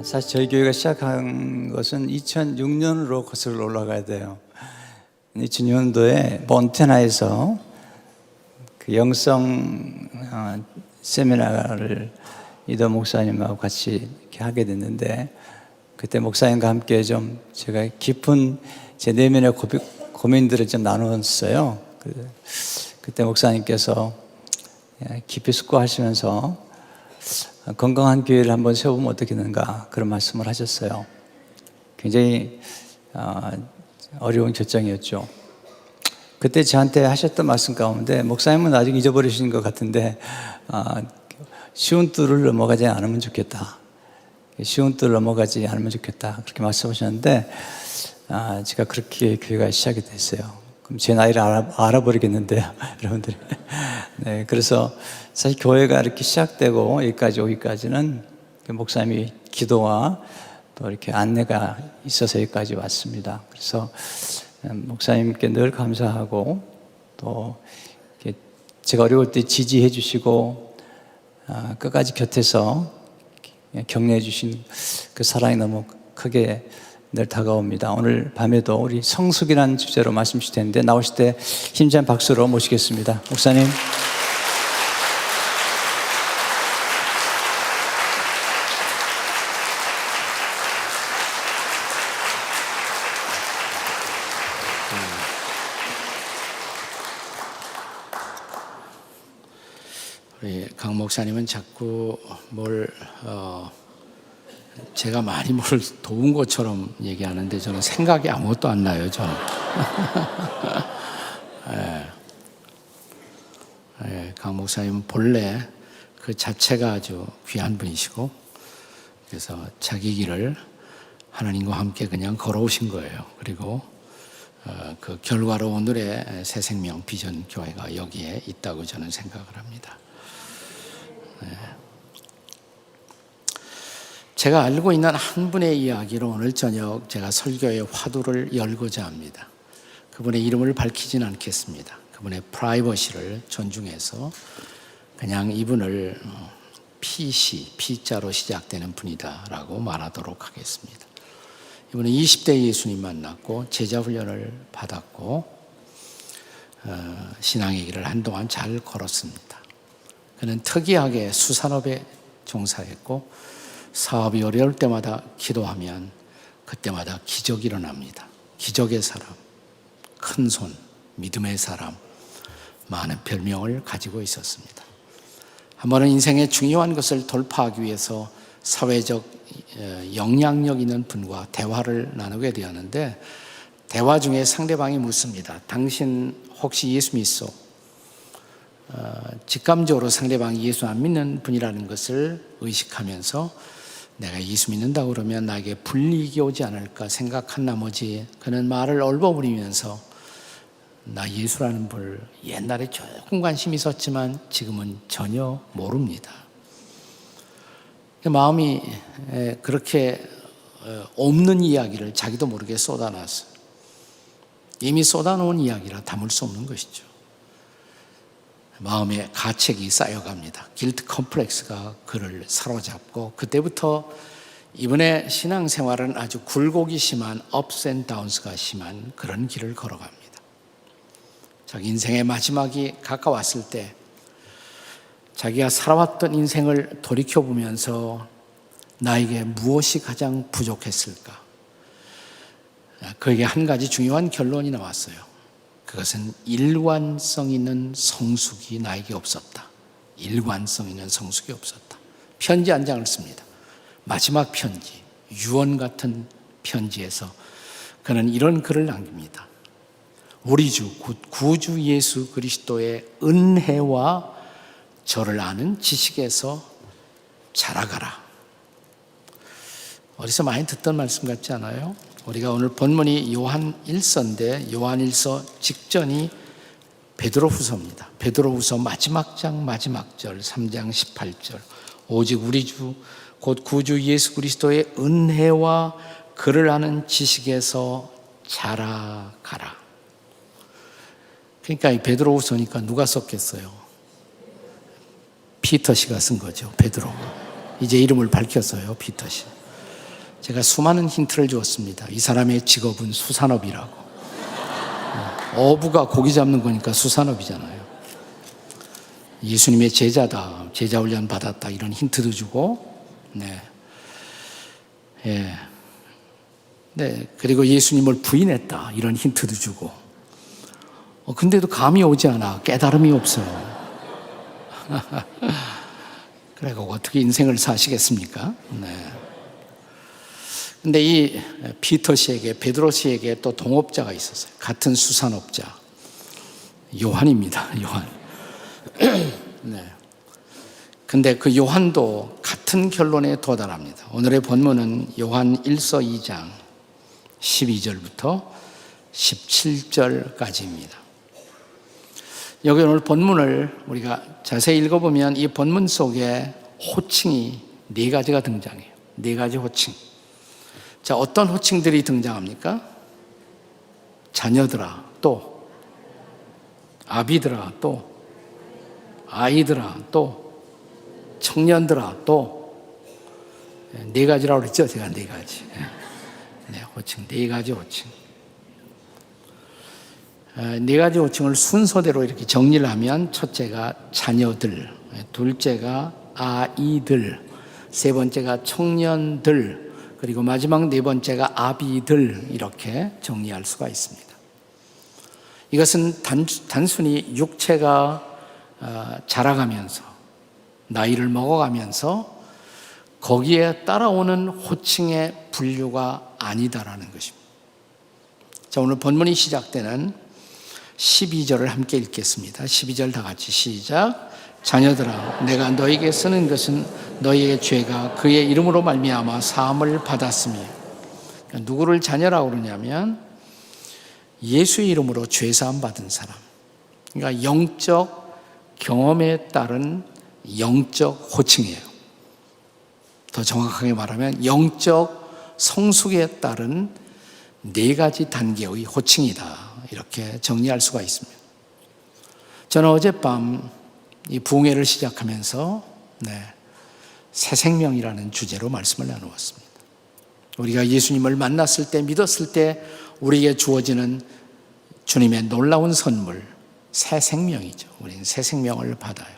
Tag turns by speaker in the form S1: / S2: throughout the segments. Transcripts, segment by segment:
S1: 사실 저희 교회가 시작한 것은 2006년으로 거슬러 올라가야 돼요. 2006년도에 몬테나에서 그 영성 세미나를 이도 목사님하고 같이 이렇게 하게 됐는데, 그때 목사님과 함께 좀 제가 깊은 제 내면의 고민들을 좀 나눴어요. 그때 목사님께서 깊이 숙고하시면서 건강한 교회를 한번 세우면 어떻겠는가, 그런 말씀을 하셨어요. 굉장히 어려운 결정이었죠. 그때 저한테 하셨던 말씀 가운데, 목사님은 아직 잊어버리신 것 같은데 쉬운 뜰을 넘어가지 않으면 좋겠다. 쉬운 뜰을 넘어가지 않으면 좋겠다, 그렇게 말씀하셨는데, 제가 그렇게 교회가 시작이 됐어요. 그럼 제 나이를 알아버리겠는데요, 여러분들이. 네, 그래서 사실 교회가 이렇게 시작되고 여기까지 오기까지는 목사님이 기도와 또 이렇게 안내가 있어서 여기까지 왔습니다. 그래서 목사님께 늘 감사하고, 또 제가 어려울 때 지지해 주시고 끝까지 곁에서 격려해 주신 그 사랑이 너무 크게 늘 다가옵니다. 오늘 밤에도 우리 성숙이라는 주제로 말씀 주실 텐데, 나오실 때 힘찬 박수로 모시겠습니다. 목사님.
S2: 우리 강 목사님은 자꾸 제가 많이 뭘 도운 것처럼 얘기하는데, 저는 생각이 아무것도 안 나요, 저는. 강 목사님은 본래 그 자체가 아주 귀한 분이시고, 그래서 자기 길을 하나님과 함께 그냥 걸어오신 거예요. 그리고 그 결과로 오늘의 새생명 비전 교회가 여기에 있다고 저는 생각을 합니다. 제가 알고 있는 한 분의 이야기로 오늘 저녁 제가 설교의 화두를 열고자 합니다. 그분의 이름을 밝히지는 않겠습니다. 그분의 프라이버시를 존중해서 그냥 이분을 P자로 시작되는 분이다라고 말하도록 하겠습니다. 이분은 20대 예수님 만났고 제자훈련을 받았고 신앙의 길을 한동안 잘 걸었습니다. 그는 특이하게 수산업에 종사했고, 사업이 어려울 때마다 기도하면 그때마다 기적이 일어납니다. 기적의 사람, 큰손, 믿음의 사람, 많은 별명을 가지고 있었습니다. 한 번은 인생의 중요한 것을 돌파하기 위해서 사회적 영향력 있는 분과 대화를 나누게 되었는데, 대화 중에 상대방이 묻습니다. 당신 혹시 예수 믿소? 직감적으로 상대방이 예수 안 믿는 분이라는 것을 의식하면서 내가 예수 믿는다고 그러면 나에게 불이익이 오지 않을까 생각한 나머지, 그는 말을 얼버무리면서 나 예수라는 분 옛날에 조금 관심이 있었지만 지금은 전혀 모릅니다. 마음이 그렇게 없는 이야기를 자기도 모르게 쏟아놨어요. 이미 쏟아놓은 이야기라 담을 수 없는 것이죠. 마음에 가책이 쌓여갑니다. 길트 컴플렉스가 그를 사로잡고, 그때부터 이분의 신앙생활은 아주 굴곡이 심한 ups and downs가 심한 그런 길을 걸어갑니다. 자기 인생의 마지막이 가까웠을 때 자기가 살아왔던 인생을 돌이켜보면서 나에게 무엇이 가장 부족했을까? 그에게 한 가지 중요한 결론이 나왔어요. 그것은 일관성 있는 성숙이 나에게 없었다. 일관성 있는 성숙이 없었다. 편지 한 장을 씁니다. 마지막 편지, 유언 같은 편지에서 그는 이런 글을 남깁니다. 우리 주, 구주 예수 그리스도의 은혜와 저를 아는 지식에서 자라가라. 어디서 많이 듣던 말씀 같지 않아요? 우리가 오늘 본문이 요한 1서인데, 요한 1서 직전이 베드로후서입니다. 베드로후서 마지막 장 마지막 절 3장 18절, 오직 우리 주 곧 구주 예수 그리스도의 은혜와 그를 아는 지식에서 자라가라. 그러니까 이 베드로후서니까 누가 썼겠어요? 피터 씨가 쓴 거죠. 베드로. 이제 이름을 밝혔어요. 피터 씨. 제가 수많은 힌트를 주었습니다. 이 사람의 직업은 수산업이라고. 어부가 고기 잡는 거니까 수산업이잖아요. 예수님의 제자다, 제자 훈련 받았다, 이런 힌트도 주고, 네. 예. 네. 그리고 예수님을 부인했다, 이런 힌트도 주고. 근데도 감이 오지 않아. 깨달음이 없어요. 그래서 어떻게 인생을 사시겠습니까? 네. 근데 이 피터 씨에게, 베드로 씨에게 또 동업자가 있었어요. 같은 수산업자. 요한입니다. 요한. 네. 근데 그 요한도 같은 결론에 도달합니다. 오늘의 본문은 요한 1서 2장 12절부터 17절까지입니다. 여기 오늘 본문을 우리가 자세히 읽어보면 이 본문 속에 호칭이 4가지가 등장해요. 4가지 호칭. 자, 어떤 호칭들이 등장합니까? 자녀들아, 또 아비들아, 또 아이들아, 또 청년들아, 또 4가지라고 그랬죠? 제가 4가지. 네, 호칭, 4가지 호칭. 4가지 호칭을 순서대로 이렇게 정리를 하면 첫째가 자녀들, 둘째가 아이들, 세 번째가 청년들, 그리고 마지막 4번째가 아비들, 이렇게 정리할 수가 있습니다. 이것은 단순히 육체가 자라가면서 나이를 먹어가면서 거기에 따라오는 호칭의 분류가 아니다라는 것입니다. 자, 오늘 본문이 시작되는 12절을 함께 읽겠습니다. 12절 다 같이 시작. 자녀들아, 내가 너에게 쓰는 것은 너희의 죄가 그의 이름으로 말미암아 사함을 받았으니. 그러니까 누구를 자녀라고 그러냐면 예수의 이름으로 죄 사함 받은 사람. 그러니까 영적 경험에 따른 영적 호칭이에요. 더 정확하게 말하면 영적 성숙에 따른 4가지 단계의 호칭이다, 이렇게 정리할 수가 있습니다. 저는 어젯밤 이 부흥회를 시작하면서 새 생명이라는 주제로 말씀을 나누었습니다. 우리가 예수님을 만났을 때, 믿었을 때 우리에게 주어지는 주님의 놀라운 선물, 새 생명이죠. 우리는 새 생명을 받아요.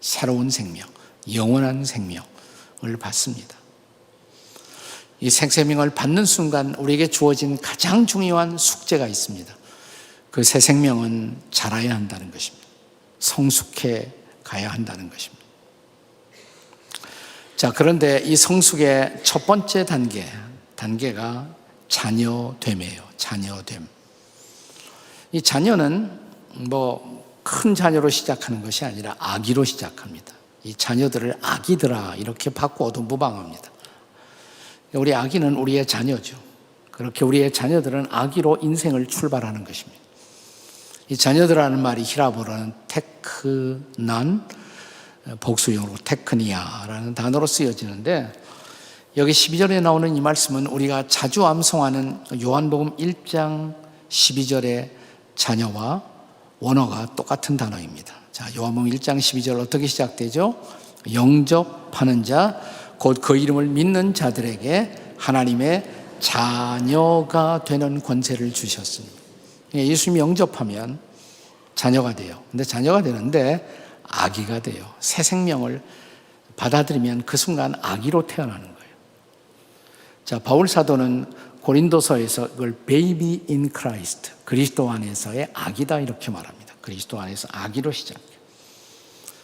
S2: 새로운 생명, 영원한 생명을 받습니다. 이 새 생명을 받는 순간 우리에게 주어진 가장 중요한 숙제가 있습니다. 그 새 생명은 자라야 한다는 것입니다. 성숙해 가야 한다는 것입니다. 자, 그런데 이 성숙의 첫 번째 단계가 자녀됨이에요. 자녀됨. 이 자녀는 큰 자녀로 시작하는 것이 아니라 아기로 시작합니다. 이 자녀들을 아기들아 이렇게 바꾸어도 무방합니다. 우리 아기는 우리의 자녀죠. 그렇게 우리의 자녀들은 아기로 인생을 출발하는 것입니다. 이 자녀들이라는 말이 히라보로는 테크난, 복수형으로 테크니아라는 단어로 쓰여지는데, 여기 12절에 나오는 이 말씀은 우리가 자주 암송하는 요한복음 1장 12절의 자녀와 원어가 똑같은 단어입니다. 자, 요한복음 1장 12절 어떻게 시작되죠? 영접하는 자, 곧 그 이름을 믿는 자들에게 하나님의 자녀가 되는 권세를 주셨습니다. 예수님이 영접하면 자녀가 돼요. 근데 자녀가 되는데 아기가 돼요. 새 생명을 받아들이면 그 순간 아기로 태어나는 거예요. 자, 바울 사도는 고린도서에서 그걸 baby in Christ, 그리스도 안에서의 아기다 이렇게 말합니다. 그리스도 안에서 아기로 시작해요.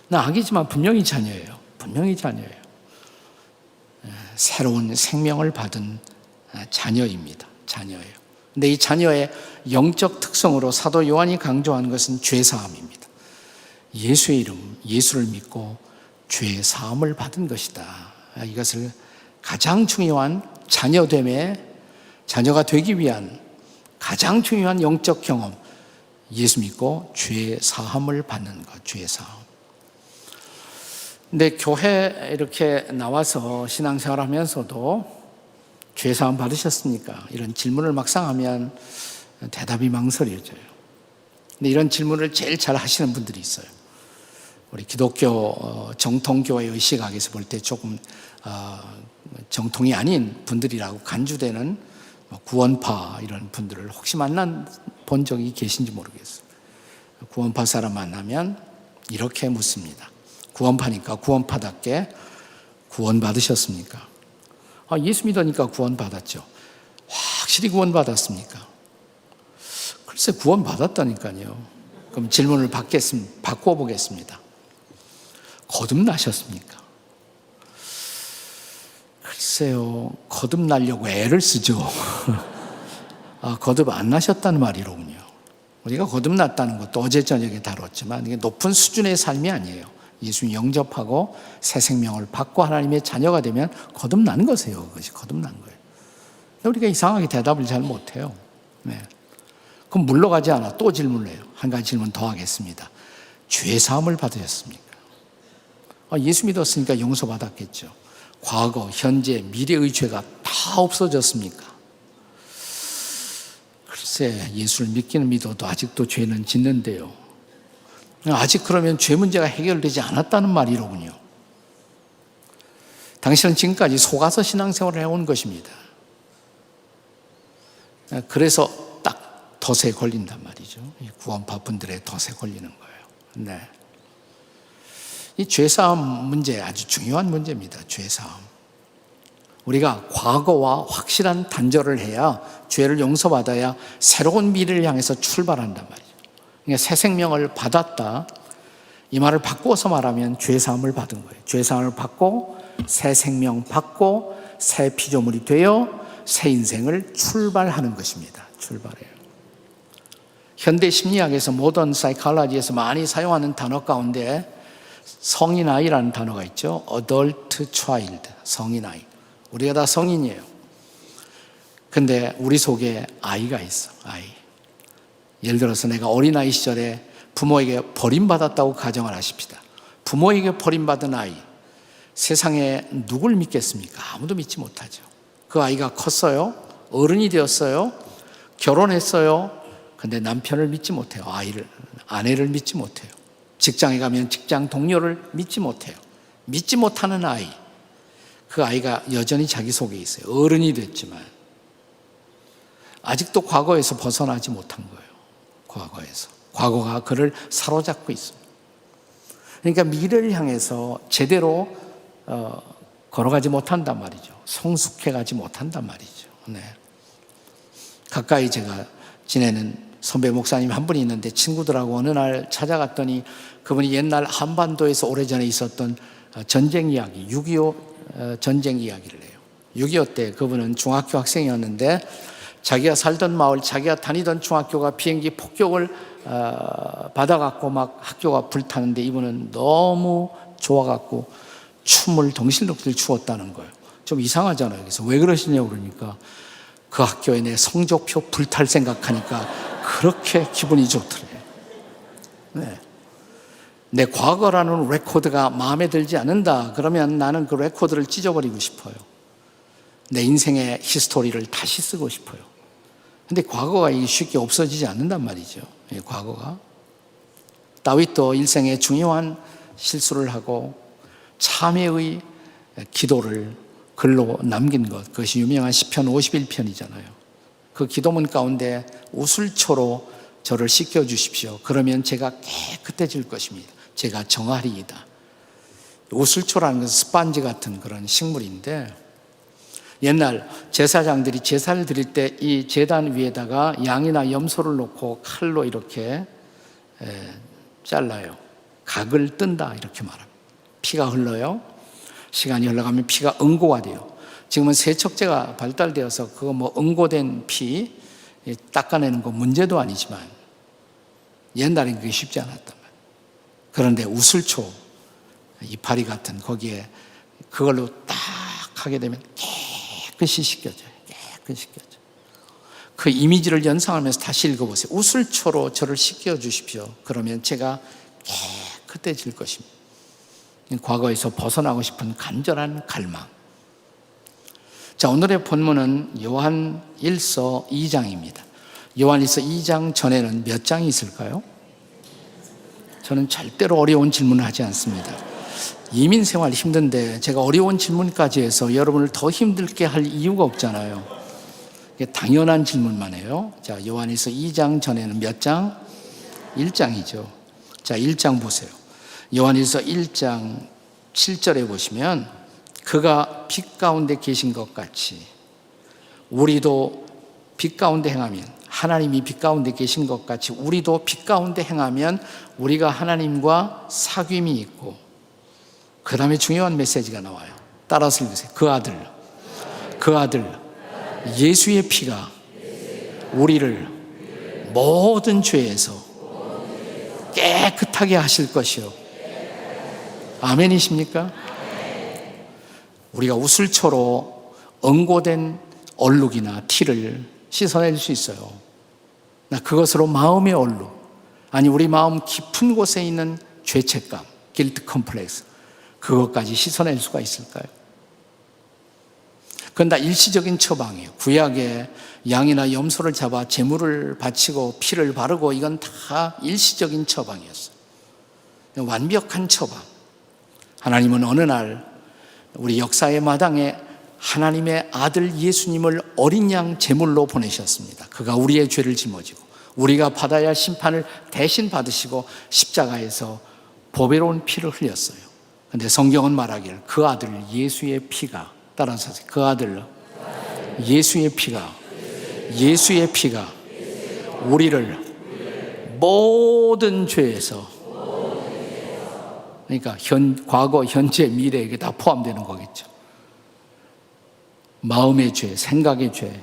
S2: 나 아기지만 분명히 자녀예요. 분명히 자녀예요. 새로운 생명을 받은 자녀입니다. 자녀예요. 근데 이 자녀의 영적 특성으로 사도 요한이 강조하는 것은 죄사함입니다. 예수의 이름, 예수를 믿고 죄사함을 받은 것이다. 이것을 가장 중요한 자녀가 되기 위한 가장 중요한 영적 경험, 예수 믿고 죄사함을 받는 것, 죄사함. 근데 교회 이렇게 나와서 신앙생활 하면서도 죄사함 받으셨습니까? 이런 질문을 막상 하면 대답이 망설여져요. 근데 이런 질문을 제일 잘 하시는 분들이 있어요. 우리 기독교 정통교회의 시각에서 볼 때 조금 정통이 아닌 분들이라고 간주되는 구원파 이런 분들을 혹시 만나본 적이 계신지 모르겠어요. 구원파 사람 만나면 이렇게 묻습니다. 구원파니까 구원파답게 구원받으셨습니까? 예수 믿으니까 구원받았죠. 확실히 구원받았습니까? 글쎄 구원받았다니까요. 그럼 질문을 바꿔 보겠습니다. 거듭나셨습니까? 글쎄요, 거듭나려고 애를 쓰죠. 거듭 안 나셨다는 말이로군요. 우리가 거듭났다는 것도 어제 저녁에 다뤘지만 이게 높은 수준의 삶이 아니에요. 예수 영접하고 새 생명을 받고 하나님의 자녀가 되면 거듭나는 것이에요. 그것이 거듭난 거예요. 우리가 이상하게 대답을 잘 못해요. 네. 그럼 물러가지 않아 또 질문을 해요. 한 가지 질문 더 하겠습니다. 죄 사함을 받으셨습니까? 예수 믿었으니까 용서받았겠죠. 과거, 현재, 미래의 죄가 다 없어졌습니까? 글쎄, 예수를 믿기는 믿어도 아직도 죄는 짓는데요. 아직 그러면 죄 문제가 해결되지 않았다는 말이로군요. 당신은 지금까지 속아서 신앙생활을 해온 것입니다. 그래서 딱 덫에 걸린단 말이죠. 구원파 분들의 덫에 걸리는 거예요. 네. 이 죄사함 문제 아주 중요한 문제입니다. 죄사함. 우리가 과거와 확실한 단절을 해야 죄를 용서받아야 새로운 미래를 향해서 출발한단 말이죠. 그러니까 새 생명을 받았다. 이 말을 바꿔서 말하면 죄사함을 받은 거예요. 죄사함을 받고 새 생명 받고 새 피조물이 되어 새 인생을 출발하는 것입니다. 출발해요. 현대 심리학에서 모던 사이콜로지에서 많이 사용하는 단어 가운데 성인 아이라는 단어가 있죠. adult child, 성인 아이. 우리가 다 성인이에요. 근데 우리 속에 아이가 있어, 아이. 예를 들어서 내가 어린아이 시절에 부모에게 버림받았다고 가정을 하십시다. 부모에게 버림받은 아이, 세상에 누굴 믿겠습니까? 아무도 믿지 못하죠. 그 아이가 컸어요. 어른이 되었어요. 결혼했어요. 근데 남편을 믿지 못해요. 아내를 믿지 못해요. 직장에 가면 직장 동료를 믿지 못해요. 믿지 못하는 아이. 그 아이가 여전히 자기 속에 있어요. 어른이 됐지만 아직도 과거에서 벗어나지 못한 거예요. 과거가 그를 사로잡고 있습니다. 그러니까 미래를 향해서 제대로 걸어가지 못한단 말이죠. 성숙해가지 못한단 말이죠. 네. 가까이 제가 지내는 선배 목사님 한 분이 있는데 친구들하고 어느 날 찾아갔더니 그분이 옛날 한반도에서 오래전에 있었던 전쟁 이야기, 6.25 전쟁 이야기를 해요. 6.25 때 그분은 중학교 학생이었는데 자기가 살던 마을, 자기가 다니던 중학교가 비행기 폭격을 받아갖고 막 학교가 불타는데 이분은 너무 좋아갖고 춤을 덩실덩실 추었다는 거예요. 좀 이상하잖아요. 그래서 왜 그러시냐고 그러니까 그 학교에 내 성적표 불탈 생각하니까 그렇게 기분이 좋더래요. 네. 내 과거라는 레코드가 마음에 들지 않는다. 그러면 나는 그 레코드를 찢어버리고 싶어요. 내 인생의 히스토리를 다시 쓰고 싶어요. 근데 과거가 쉽게 없어지지 않는단 말이죠. 과거가. 다윗도 일생에 중요한 실수를 하고 참회의 기도를 글로 남긴 것, 그것이 유명한 시편 51편이잖아요. 그 기도문 가운데 우슬초로 저를 씻겨주십시오. 그러면 제가 깨끗해질 것입니다. 제가 정하리이다. 우슬초라는 것은 스펀지 같은 그런 식물인데 옛날 제사장들이 제사를 드릴 때 이 제단 위에다가 양이나 염소를 놓고 칼로 이렇게 잘라요. 각을 뜬다 이렇게 말합니다. 피가 흘러요. 시간이 흘러가면 피가 응고가 돼요. 지금은 세척제가 발달되어서 그거 응고된 피 닦아내는 거 문제도 아니지만 옛날엔 그게 쉽지 않았단 말이에요. 그런데 우슬초 이파리 같은 거기에 그걸로 딱 하게 되면 깨끗이 씻겨져요. 깨끗이 씻겨져요. 그 이미지를 연상하면서 다시 읽어보세요. 우슬초로 저를 씻겨주십시오. 그러면 제가 깨끗해질 것입니다. 과거에서 벗어나고 싶은 간절한 갈망. 자, 오늘의 본문은 요한 1서 2장입니다. 요한 1서 2장 전에는 몇 장이 있을까요? 저는 절대로 어려운 질문을 하지 않습니다. 이민 생활 힘든데 제가 어려운 질문까지 해서 여러분을 더 힘들게 할 이유가 없잖아요. 이게 당연한 질문만 해요. 자, 요한일서 2장 전에는 몇 장? 1장이죠. 자, 1장 보세요. 요한일서 1장 7절에 보시면 그가 빛 가운데 계신 것 같이 우리도 빛 가운데 행하면, 하나님이 빛 가운데 계신 것 같이 우리도 빛 가운데 행하면 우리가 하나님과 사귐이 있고, 그 다음에 중요한 메시지가 나와요. 따라서 읽으세요. 그 아들 예수의 피가 우리를 모든 죄에서 깨끗하게 하실 것이요. 아멘이십니까? 우리가 우슬초로 응고된 얼룩이나 티를 씻어낼 수 있어요. 그것으로 마음의 얼룩, 아니 우리 마음 깊은 곳에 있는 죄책감, 길트 컴플렉스, 그것까지 씻어낼 수가 있을까요? 그건 다 일시적인 처방이에요. 구약에 양이나 염소를 잡아 제물을 바치고 피를 바르고, 이건 다 일시적인 처방이었어요. 완벽한 처방. 하나님은 어느 날 우리 역사의 마당에 하나님의 아들 예수님을 어린 양 제물로 보내셨습니다. 그가 우리의 죄를 짊어지고 우리가 받아야 할 심판을 대신 받으시고 십자가에서 보배로운 피를 흘렸어요. 그런데 성경은 말하기를 그 아들 예수의 피가, 따라서 그 아들 예수의 피가 우리를 모든 죄에서, 그러니까 과거, 현재, 미래, 이게 다 포함되는 거겠죠. 마음의 죄, 생각의 죄,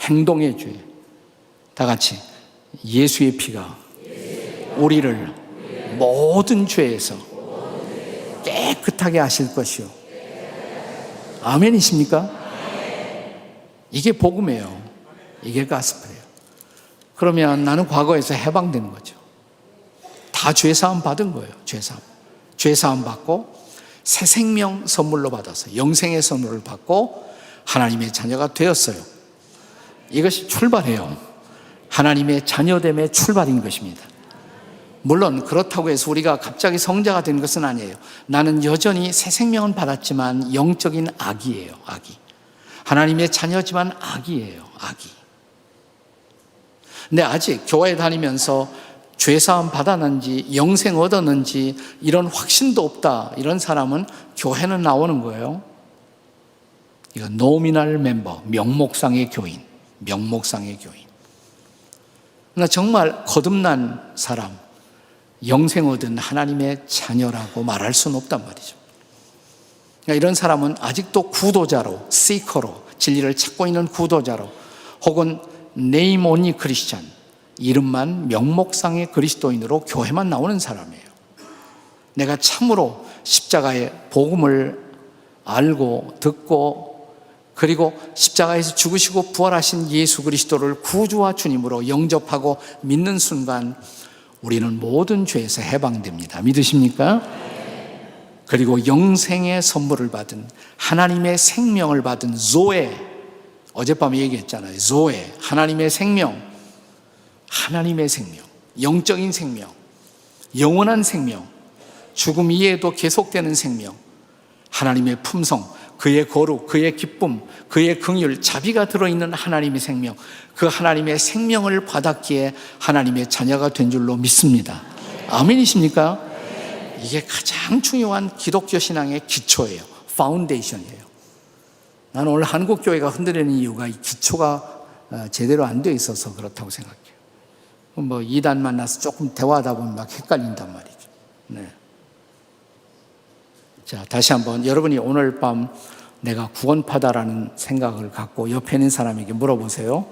S2: 행동의 죄, 다 같이 예수의 피가 우리를 모든 죄에서 깨끗하게 하실 것이요. 아멘이십니까? 이게 복음이에요. 이게 가스펠이에요. 그러면 나는 과거에서 해방되는 거죠. 다 죄사함 받은 거예요. 죄사함 받고 새 생명 선물로 받아서 영생의 선물을 받고 하나님의 자녀가 되었어요. 이것이 출발이에요. 하나님의 자녀됨의 출발인 것입니다. 물론 그렇다고 해서 우리가 갑자기 성자가 된 것은 아니에요. 나는 여전히 새 생명은 받았지만 영적인 아기예요. 아기. 하나님의 자녀지만 아기예요. 아기. 근데 아직 교회 다니면서 죄사함 받았는지 영생 얻었는지 이런 확신도 없다, 이런 사람은 교회는 나오는 거예요. 이거 노미널 멤버, 명목상의 교인. 그러나 정말 거듭난 사람, 영생 얻은 하나님의 자녀라고 말할 수는 없단 말이죠. 그러니까 이런 사람은 아직도 구도자로, 시커로, 진리를 찾고 있는 구도자로, 혹은 네임 온리 크리스찬, 이름만 명목상의 그리스도인으로 교회만 나오는 사람이에요. 내가 참으로 십자가의 복음을 알고 듣고, 그리고 십자가에서 죽으시고 부활하신 예수 그리스도를 구주와 주님으로 영접하고 믿는 순간 우리는 모든 죄에서 해방됩니다. 믿으십니까? 그리고 영생의 선물을 받은, 하나님의 생명을 받은 조에, 어젯밤에 얘기했잖아요. 조에, 하나님의 생명, 영적인 생명, 영원한 생명, 죽음 이후에도 계속되는 생명, 하나님의 품성, 그의 거룩, 그의 기쁨, 그의 긍휼, 자비가 들어있는 하나님의 생명, 그 하나님의 생명을 받았기에 하나님의 자녀가 된 줄로 믿습니다. 아멘이십니까? 이게 가장 중요한 기독교 신앙의 기초예요. 파운데이션이에요. 나는 오늘 한국 교회가 흔들리는 이유가 이 기초가 제대로 안 돼 있어서 그렇다고 생각해요. 뭐 이단 만나서 조금 대화하다 보면 막 헷갈린단 말이죠. 네. 자, 다시 한번 여러분이 오늘 밤 내가 구원받아라는 생각을 갖고 옆에 있는 사람에게 물어보세요.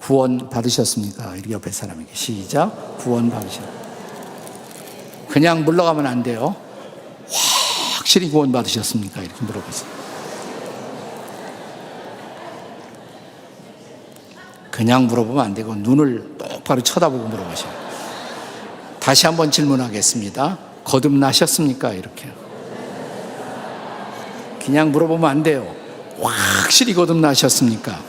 S2: 구원 받으셨습니까? 이렇게 옆에 사람에게. 시작. 구원 받으셨습니까? 그냥 물러가면 안 돼요. 확실히 구원 받으셨습니까? 이렇게 물어보세요. 그냥 물어보면 안 되고 눈을 똑바로 쳐다보고 물어보세요. 다시 한번 질문하겠습니다. 거듭나셨습니까? 이렇게. 그냥 물어보면 안 돼요. 확실히 거듭나셨습니까?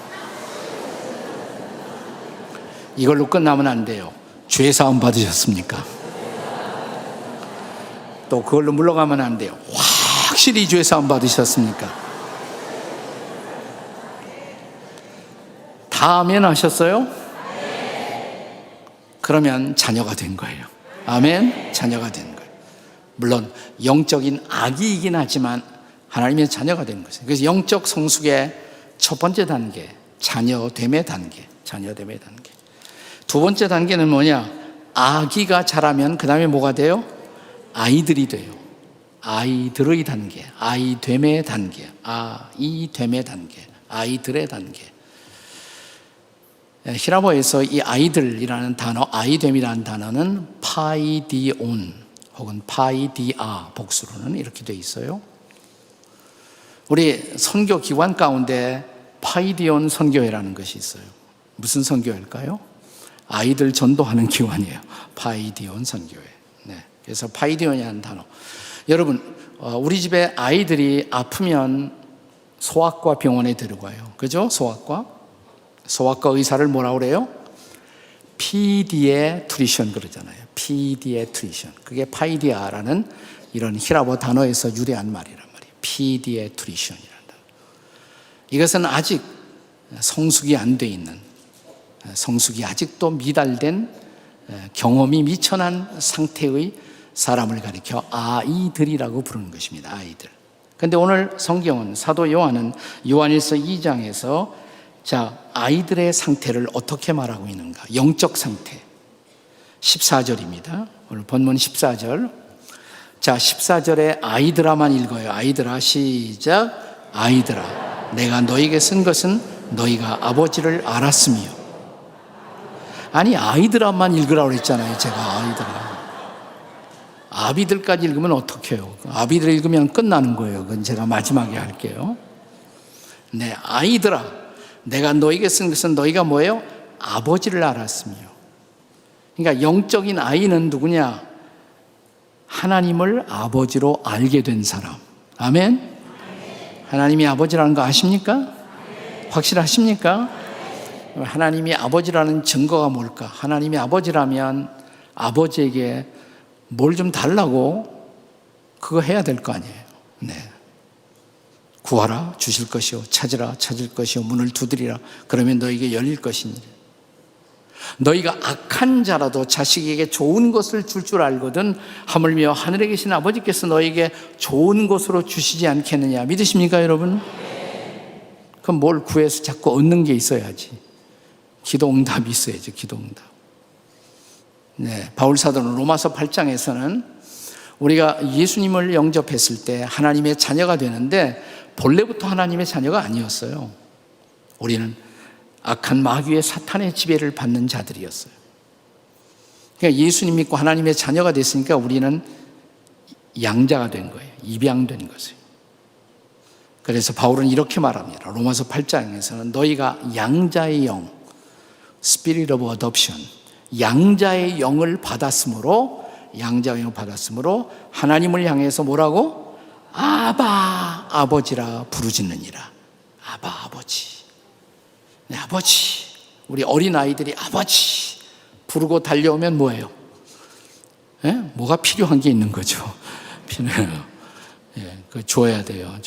S2: 이걸로 끝나면 안 돼요. 죄사함 받으셨습니까? 또 그걸로 물러가면 안 돼요. 확실히 주의 사함 받으셨습니까? 다 아멘 하셨어요? 그러면 자녀가 된 거예요. 아멘? 자녀가 된 거예요. 물론 영적인 아기이긴 하지만 하나님의 자녀가 된 거죠. 그래서 영적 성숙의 첫 번째 단계, 자녀됨의 단계, 자녀됨의 단계. 두 번째 단계는 뭐냐? 아기가 자라면 그 다음에 뭐가 돼요? 아이들이 돼요. 아이들의 단계, 아이됨의 단계, 아이됨의 단계, 아이들의 단계. 히라보에서 이 아이들이라는 단어, 아이됨이라는 단어는 파이디온 혹은 파이디아 복수로는 이렇게 돼 있어요. 우리 선교 기관 가운데 파이디온 선교회라는 것이 있어요. 무슨 선교회일까요? 아이들 전도하는 기관이에요. 파이디온 선교회. 네. 그래서 파이디온이라는 단어. 여러분, 우리 집에 아이들이 아프면 소아과 병원에 데려가요. 그죠? 소아과 의사를 뭐라 그래요? 피디에트리션 그러잖아요. 피디에트리션. 그게 파이디아라는 이런 히라보 단어에서 유래한 말이란 말이에요. 피디에트리션이란다. 이것은 아직 성숙이 안 돼 있는, 성숙이 아직도 미달된, 경험이 미천한 상태의 사람을 가리켜 아이들이라고 부르는 것입니다. 아이들. 그런데 오늘 성경은 사도 요한은 요한일서 2장에서 자, 아이들의 상태를 어떻게 말하고 있는가? 영적 상태. 14절입니다. 오늘 본문 14절. 자, 14절에 아이들아만 읽어요. 아이들아, 시작. 아이들아, 내가 너에게 쓴 것은 너희가 아버지를 알았으며. 아니, 아이들아만 읽으라고 그랬잖아요. 제가 아이들아. 아비들까지 읽으면 어떡해요? 아비들 읽으면 끝나는 거예요. 그건 제가 마지막에 할게요. 네, 아이들아, 내가 너에게 쓴 것은 너희가 뭐예요? 아버지를 알았으며. 그러니까 영적인 아이는 누구냐? 하나님을 아버지로 알게 된 사람. 아멘? 하나님이 아버지라는 거 아십니까? 확실하십니까? 하나님이 아버지라는 증거가 뭘까? 하나님이 아버지라면 아버지에게 뭘 좀 달라고 그거 해야 될 거 아니에요. 네. 구하라 주실 것이요, 찾으라 찾을 것이요, 문을 두드리라 그러면 너에게 열릴 것이니. 너희가 악한 자라도 자식에게 좋은 것을 줄 알거든 하물며 하늘에 계신 아버지께서 너에게 좋은 것으로 주시지 않겠느냐. 믿으십니까 여러분? 그럼 뭘 구해서 자꾸 얻는 게 있어야지. 기도응답이 있어야죠. 기도응답. 네, 바울사도는 로마서 8장에서는 우리가 예수님을 영접했을 때 하나님의 자녀가 되는데 본래부터 하나님의 자녀가 아니었어요. 우리는 악한 마귀의 사탄의 지배를 받는 자들이었어요. 그러니까 예수님 믿고 하나님의 자녀가 됐으니까 우리는 양자가 된 거예요. 입양된 것이에요. 그래서 바울은 이렇게 말합니다. 로마서 8장에서는 너희가 양자의 영, Spirit of Adoption, 양자의 영을 받았으므로, 양자의 영을 받았으므로 하나님을 향해서 뭐라고? 아바, 아버지라 부르짖느니라. 아바, 아버지. 네, 아버지. 우리 어린아이들이 아버지 부르고 달려오면 뭐예요? 예? 뭐가 필요한 게 있는 거죠. 필요해요. 예, 그거 줘야 돼요.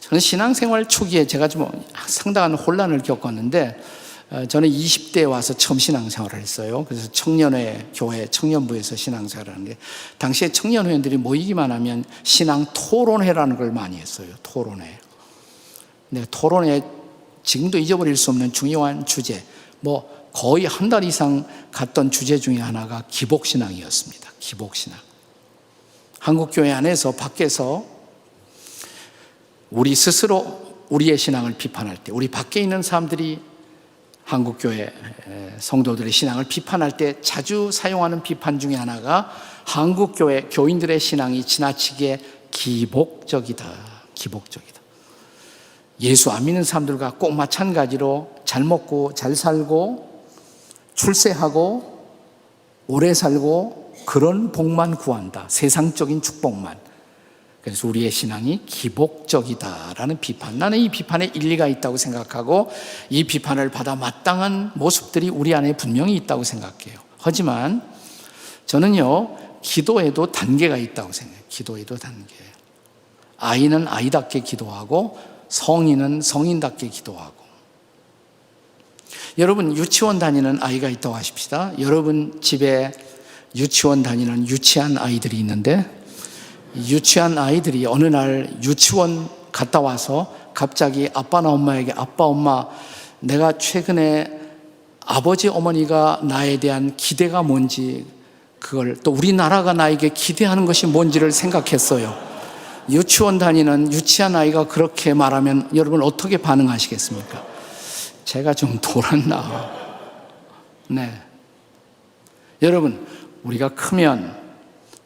S2: 저는 신앙생활 초기에 제가 좀 상당한 혼란을 겪었는데, 저는 20대에 와서 처음 신앙생활을 했어요. 그래서 청년회, 교회, 청년부에서 신앙생활을 하는데, 당시에 청년회원들이 모이기만 하면 신앙 토론회라는 걸 많이 했어요. 토론회. 근데 토론회 지금도 잊어버릴 수 없는 중요한 주제, 거의 한 달 이상 갔던 주제 중에 하나가 기복신앙이었습니다. 기복신앙. 한국교회 안에서 밖에서 우리 스스로 우리의 신앙을 비판할 때, 우리 밖에 있는 사람들이 한국교회 성도들의 신앙을 비판할 때 자주 사용하는 비판 중에 하나가 한국교회 교인들의 신앙이 지나치게 기복적이다. 기복적이다. 예수 안 믿는 사람들과 꼭 마찬가지로 잘 먹고 잘 살고 출세하고 오래 살고 그런 복만 구한다. 세상적인 축복만. 그래서 우리의 신앙이 기복적이다라는 비판. 나는 이 비판에 일리가 있다고 생각하고 이 비판을 받아 마땅한 모습들이 우리 안에 분명히 있다고 생각해요. 하지만 저는요, 기도에도 단계가 있다고 생각해요. 기도에도 단계. 아이는 아이답게 기도하고 성인은 성인답게 기도하고. 여러분 유치원 다니는 아이가 있다고 하십시다. 여러분 집에 유치원 다니는 유치한 아이들이 있는데 유치한 아이들이 어느 날 유치원 갔다 와서 갑자기 아빠나 엄마에게 아빠 엄마 내가 최근에 아버지 어머니가 나에 대한 기대가 뭔지 그걸 또 우리나라가 나에게 기대하는 것이 뭔지를 생각했어요. 유치원 다니는 유치한 아이가 그렇게 말하면 여러분 어떻게 반응하시겠습니까? 제가 좀 돌았나? 네. 여러분 우리가 크면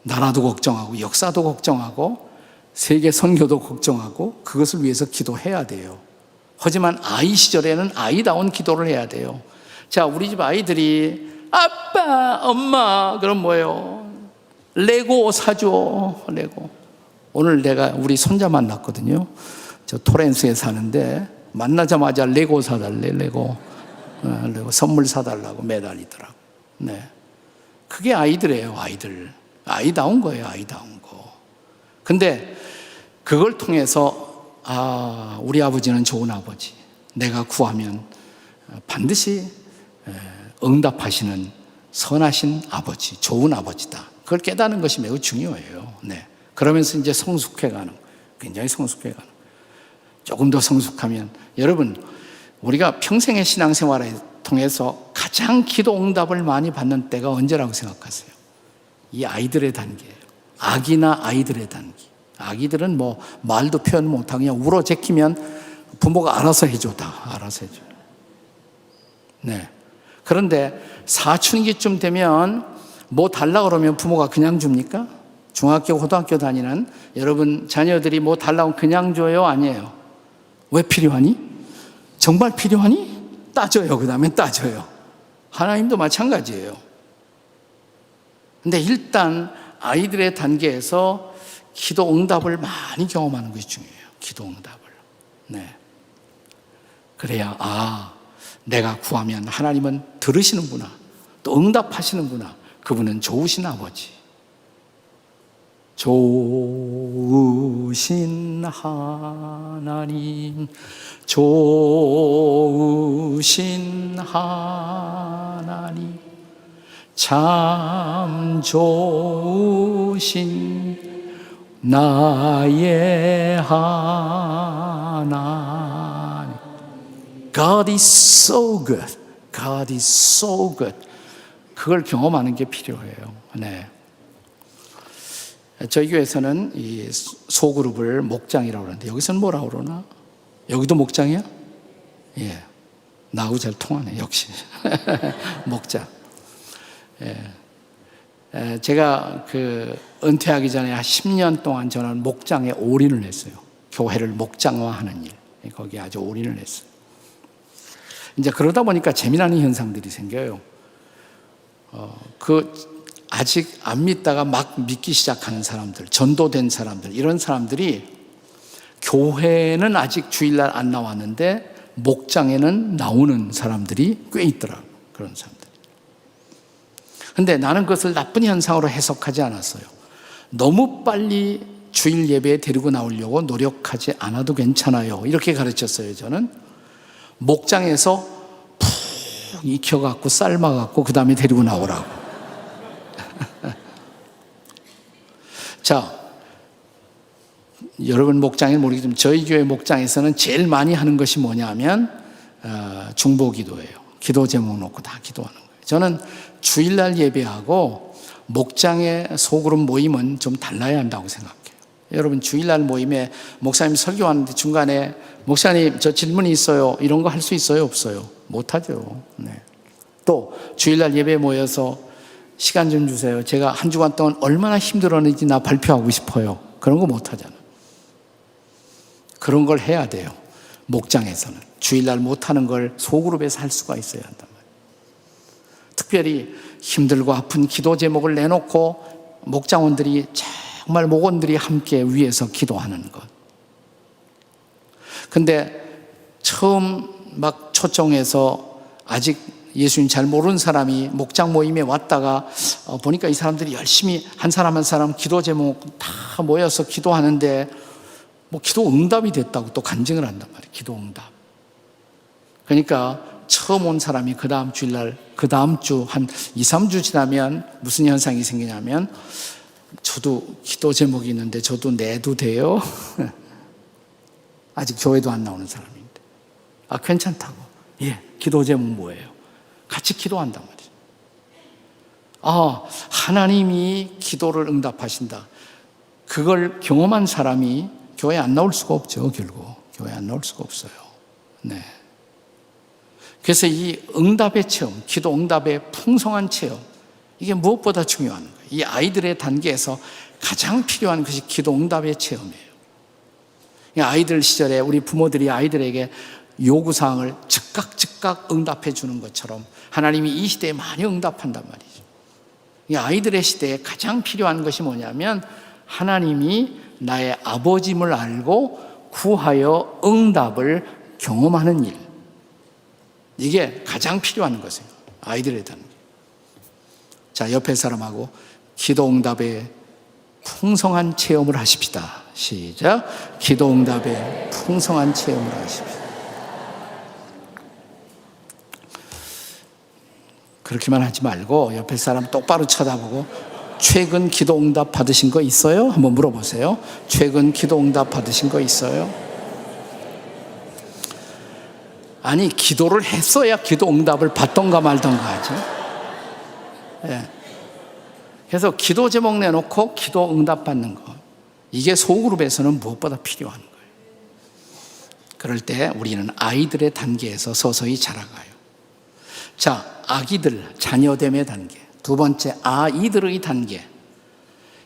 S2: 나라도 걱정하고 역사도 걱정하고 세계 선교도 걱정하고 그것을 위해서 기도해야 돼요. 하지만 아이 시절에는 아이다운 기도를 해야 돼요. 자, 우리 집 아이들이 아빠, 엄마 그럼 뭐예요? 레고 사줘. 레고. 오늘 내가 우리 손자 만났거든요. 저 토렌스에 사는데 만나자마자 레고 사달래. 레고 선물 사달라고 매달리더라고. 네. 그게 아이들이에요. 아이들. 아이다운 거예요. 아이다운 거. 근데 그걸 통해서 우리 아버지는 좋은 아버지. 내가 구하면 반드시 응답하시는 선하신 아버지, 좋은 아버지다. 그걸 깨닫는 것이 매우 중요해요. 네. 그러면서 이제 성숙해가는, 굉장히 성숙해가는. 조금 더 성숙하면 여러분 우리가 평생의 신앙생활에 통해서 가장 기도 응답을 많이 받는 때가 언제라고 생각하세요? 이 아이들의 단계예요. 아기나 아이들의 단계. 아기들은 뭐 말도 표현 못하고 그냥 울어 제끼면 부모가 알아서 해줘. 다 알아서 해줘. 네. 그런데 사춘기쯤 되면 뭐 달라고 그러면 부모가 그냥 줍니까? 중학교, 고등학교 다니는 여러분 자녀들이 뭐 달라고 그냥 줘요? 아니에요. 왜 필요하니? 정말 필요하니? 따져요. 그 다음에 따져요. 하나님도 마찬가지예요. 근데 일단 아이들의 단계에서 기도 응답을 많이 경험하는 것이 중요해요. 기도 응답을. 네. 그래야 내가 구하면 하나님은 들으시는구나. 또 응답하시는구나. 그분은 좋으신 아버지. 좋으신 하나님, 좋으신 하나님, 참 좋으신 나의 하나님. God is so good. God is so good. 그걸 경험하는 게 필요해요. 네. 저희 교회에서는 이 소그룹을 목장이라고 하는데 여기서는 뭐라고 그러나? 여기도 목장이야? 예. 나하고 잘 통하네, 역시. 목장. 예. 제가 은퇴하기 전에 한 10년 동안 저는 목장에 올인을 했어요. 교회를 목장화하는 일. 거기에 아주 올인을 했어요. 이제 그러다 보니까 재미나는 현상들이 생겨요. 아직 안 믿다가 막 믿기 시작하는 사람들, 전도된 사람들, 이런 사람들이 교회는 아직 주일날 안 나왔는데 목장에는 나오는 사람들이 꽤 있더라고요. 그런 사람들. 근데 나는 그것을 나쁜 현상으로 해석하지 않았어요. 너무 빨리 주일 예배에 데리고 나오려고 노력하지 않아도 괜찮아요. 이렇게 가르쳤어요, 저는. 목장에서 푹 익혀갖고 삶아갖고 그 다음에 데리고 나오라고. 자, 여러분 목장에 모르겠지만 저희 교회 목장에서는 제일 많이 하는 것이 뭐냐면 중보기도예요. 기도 제목 놓고 다 기도하는 거예요. 저는 주일날 예배하고 목장의 소그룹 모임은 좀 달라야 한다고 생각해요. 여러분 주일날 모임에 목사님 설교하는데 중간에 목사님 저 질문이 있어요. 이런 거 할 수 있어요? 없어요? 못하죠. 네. 또 주일날 예배에 모여서 시간 좀 주세요. 제가 한 주간 동안 얼마나 힘들었는지 나 발표하고 싶어요. 그런 거 못하잖아. 그런 걸 해야 돼요. 목장에서는. 주일날 못하는 걸 소그룹에서 할 수가 있어야 한단 말이에요. 특별히 힘들고 아픈 기도 제목을 내놓고 목장원들이 정말 목원들이 함께 위해서 기도하는 것. 근데 처음 막 초청해서 아직 예수님 잘 모르는 사람이 목장 모임에 왔다가 보니까 이 사람들이 열심히 한 사람 한 사람 기도 제목 다 모여서 기도하는데 뭐 기도 응답이 됐다고 또 간증을 한단 말이에요. 기도 응답. 그러니까 처음 온 사람이 그 다음 주일날, 그 다음 주 한 2, 3주 지나면 무슨 현상이 생기냐면 저도 기도 제목이 있는데 저도 내도 돼요? 아직 교회도 안 나오는 사람인데. 아, 괜찮다고. 예, 기도 제목 뭐예요? 같이 기도한단 말이죠. 아, 하나님이 기도를 응답하신다. 그걸 경험한 사람이 교회 안 나올 수가 없죠, 결국. 교회 안 나올 수가 없어요. 네. 그래서 이 응답의 체험, 기도 응답의 풍성한 체험, 이게 무엇보다 중요한 거예요. 이 아이들의 단계에서 가장 필요한 것이 기도 응답의 체험이에요. 아이들 시절에 우리 부모들이 아이들에게 요구사항을 즉각 응답해 주는 것처럼 하나님이 이 시대에 많이 응답한단 말이죠. 이 아이들의 시대에 가장 필요한 것이 뭐냐면 하나님이 나의 아버짐을 알고 구하여 응답을 경험하는 일. 이게 가장 필요한 것이에요. 아이들의 단계. 자, 옆에 사람하고 기도 응답의 풍성한 체험을 하십시다. 시작. 기도 응답의 풍성한 체험을 하십시다. 그렇게만 하지 말고 옆에 사람 똑바로 쳐다보고 최근 기도 응답 받으신 거 있어요? 한번 물어보세요. 최근 기도 응답 받으신 거 있어요? 아니, 기도를 했어야 기도 응답을 받던가 말던가 하죠. 예. 그래서 기도 제목 내놓고 기도 응답 받는 거, 이게 소그룹에서는 무엇보다 필요한 거예요. 그럴 때 우리는 아이들의 단계에서 서서히 자라가요. 자, 아기들, 자녀됨의 단계. 두 번째, 아이들의 단계.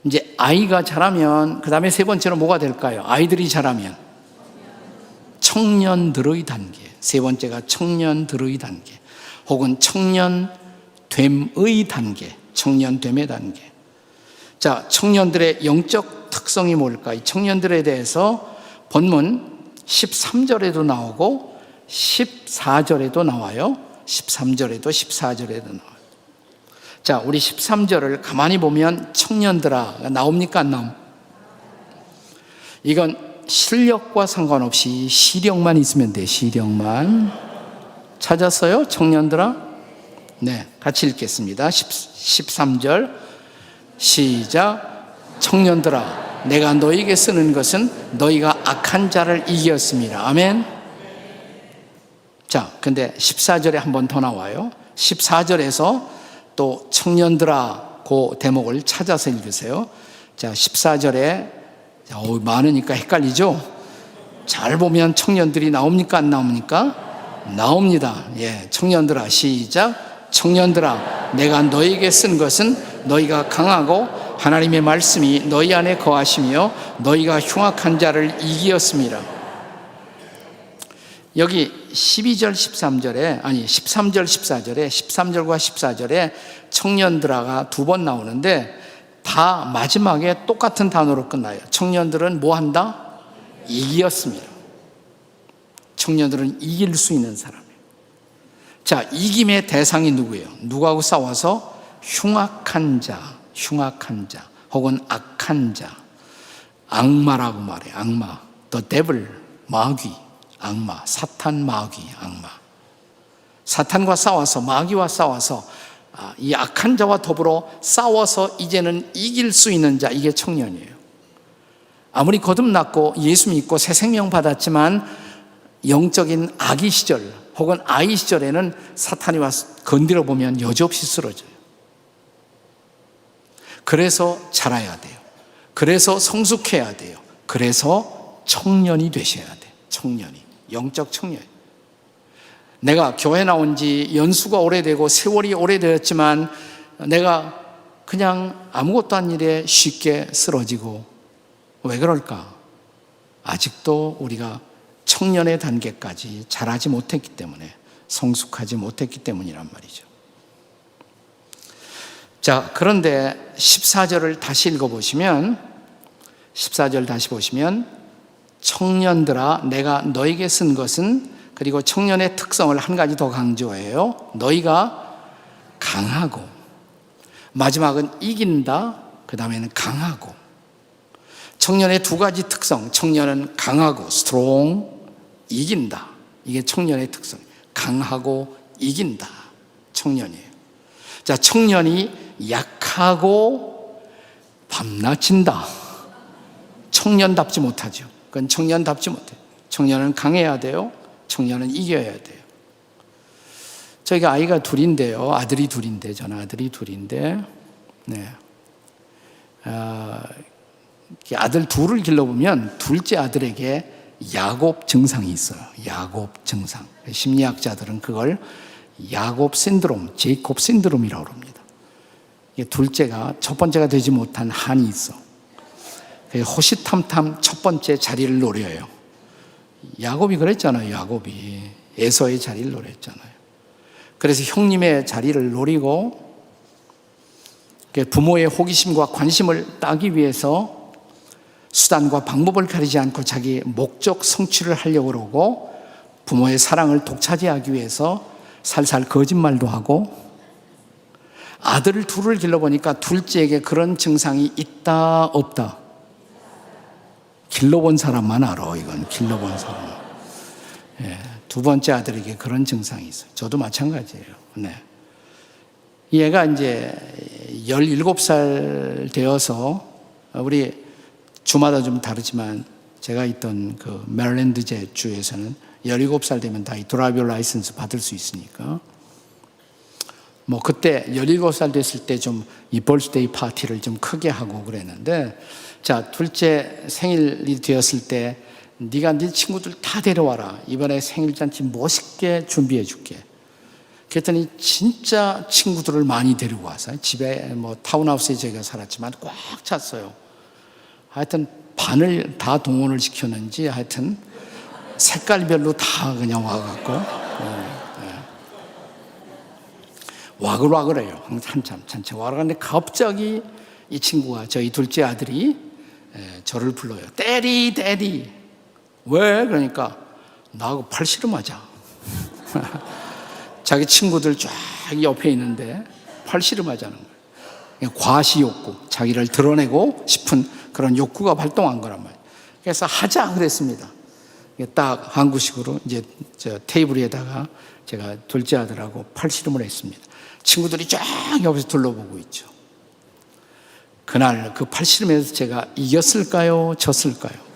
S2: 이제 아이가 자라면 그 다음에 세 번째로 뭐가 될까요? 아이들이 자라면 청년들의 단계. 세 번째가 청년들의 단계, 혹은 청년됨의 단계, 청년됨의 단계. 자, 청년들의 영적 특성이 뭘까? 이 청년들에 대해서 본문 13절에도 나오고 14절에도 나와요. 13절에도 14절에도 나와요. 자, 우리 13절을 가만히 보면 청년들아 나옵니까? 안 나옵니까? 이건 실력과 상관없이 시력만 있으면 돼. 시력만. 찾았어요? 청년들아? 네, 같이 읽겠습니다. 13절 시작. 청년들아, 내가 너에게 쓰는 것은 너희가 악한 자를 이겼습니다. 아멘. 자, 근데 14절에 한 번 더 나와요. 14절에서 또 청년들아 그 대목을 찾아서 읽으세요. 자, 14절에 많으니까 헷갈리죠? 잘 보면 청년들이 나옵니까? 안 나옵니까? 나옵니다. 예, 청년들아 시작. 청년들아, 내가 너에게 쓴 것은 너희가 강하고 하나님의 말씀이 너희 안에 거하시며 너희가 흉악한 자를 이기었습니다. 여기 12절 13절에 아니 13절 14절에 13절과 14절에 청년들아가 두 번 나오는데 다 마지막에 똑같은 단어로 끝나요. 청년들은 뭐 한다? 이기었습니다. 청년들은 이길 수 있는 사람이에요. 자, 이김의 대상이 누구예요? 누구하고 싸워서? 흉악한 자, 혹은 악한 자, 악마라고 말해요. 악마, the devil, 마귀, 악마, 사탄, 마귀, 악마. 사탄과 싸워서, 마귀와 싸워서 이 악한 자와 더불어 싸워서 이제는 이길 수 있는 자, 이게 청년이에요. 아무리 거듭났고 예수 믿고 새 생명 받았지만 영적인 아기 시절 혹은 아이 시절에는 사탄이 와서 건드려 보면 여지없이 쓰러져요. 그래서 자라야 돼요. 그래서 성숙해야 돼요. 그래서 청년이 되셔야 돼요. 청년이, 영적 청년. 내가 교회 나온 지 연수가 오래되고 세월이 오래되었지만 내가 그냥 아무것도 아닌 일에 쉽게 쓰러지고, 왜 그럴까? 아직도 우리가 청년의 단계까지 자라지 못했기 때문에, 성숙하지 못했기 때문이란 말이죠. 자, 그런데 14절을 다시 읽어보시면, 14절 다시 보시면, 청년들아 내가 너에게 쓴 것은, 그리고 청년의 특성을 한 가지 더 강조해요. 너희가 강하고, 마지막은 이긴다, 그 다음에는 강하고. 청년의 두 가지 특성, 청년은 강하고 strong, 이긴다. 이게 청년의 특성. 강하고 이긴다. 청년이에요. 자, 청년이 약하고 밤낮친다. 청년답지 못하죠. 그건 청년답지 못해요. 청년은 강해야 돼요. 청년은 이겨야 돼요. 저희가 아이가 둘인데요. 아들이 둘인데, 저는 아들이 둘인데, 네. 아들 둘을 길러보면 둘째 아들에게 야곱 증상이 있어요. 야곱 증상. 심리학자들은 그걸 야곱 신드롬, 제이콥 신드롬이라고 합니다. 둘째가 첫 번째가 되지 못한 한이 있어. 호시탐탐 첫 번째 자리를 노려요. 야곱이 그랬잖아요. 야곱이 에서의 자리를 노렸잖아요. 그래서 형님의 자리를 노리고 부모의 호기심과 관심을 따기 위해서 수단과 방법을 가리지 않고 자기 목적 성취를 하려고 그러고, 부모의 사랑을 독차지하기 위해서 살살 거짓말도 하고. 아들을 둘을 길러보니까 둘째에게 그런 증상이 있다 없다? 길러본 사람만 알아. 이건 길러본 사람. 예, 두 번째 아들에게 그런 증상이 있어요. 저도 마찬가지예요. 네. 얘가 이제 17살 되어서, 우리 주마다 좀 다르지만 제가 있던 그 메릴랜드 주에서는 17살 되면 다 이 드라이버 라이선스 받을 수 있으니까, 뭐 그때 17살 됐을 때 좀 이 벌스데이 파티를 좀 크게 하고 그랬는데, 자, 둘째 생일이 되었을 때 네가 네 친구들 다 데려와라. 이번에 생일잔치 멋있게 준비해 줄게. 그랬더니 진짜 친구들을 많이 데리고 와서 집에 뭐 타운하우스에 저희가 살았지만 꽉 찼어요. 하여튼 반을 다 동원을 시켰는지 하여튼 색깔별로 다 그냥 와갖고 와글와글해요. 한참 천천히 와글와글한데 갑자기 이 친구가, 저희 둘째 아들이 저를 불러요. 데디 데디. 왜? 그러니까 나하고 팔씨름하자. 자기 친구들 쫙 옆에 있는데 팔씨름하자는 거예요. 과시욕구, 자기를 드러내고 싶은 그런 욕구가 발동한 거란 말이에요. 그래서 하자 그랬습니다. 딱 한국식으로 이제 저 테이블에다가 제가 둘째 아들하고 팔씨름을 했습니다. 친구들이 쫙 옆에서 둘러보고 있죠. 그날 그 팔씨름에서 제가 이겼을까요? 졌을까요?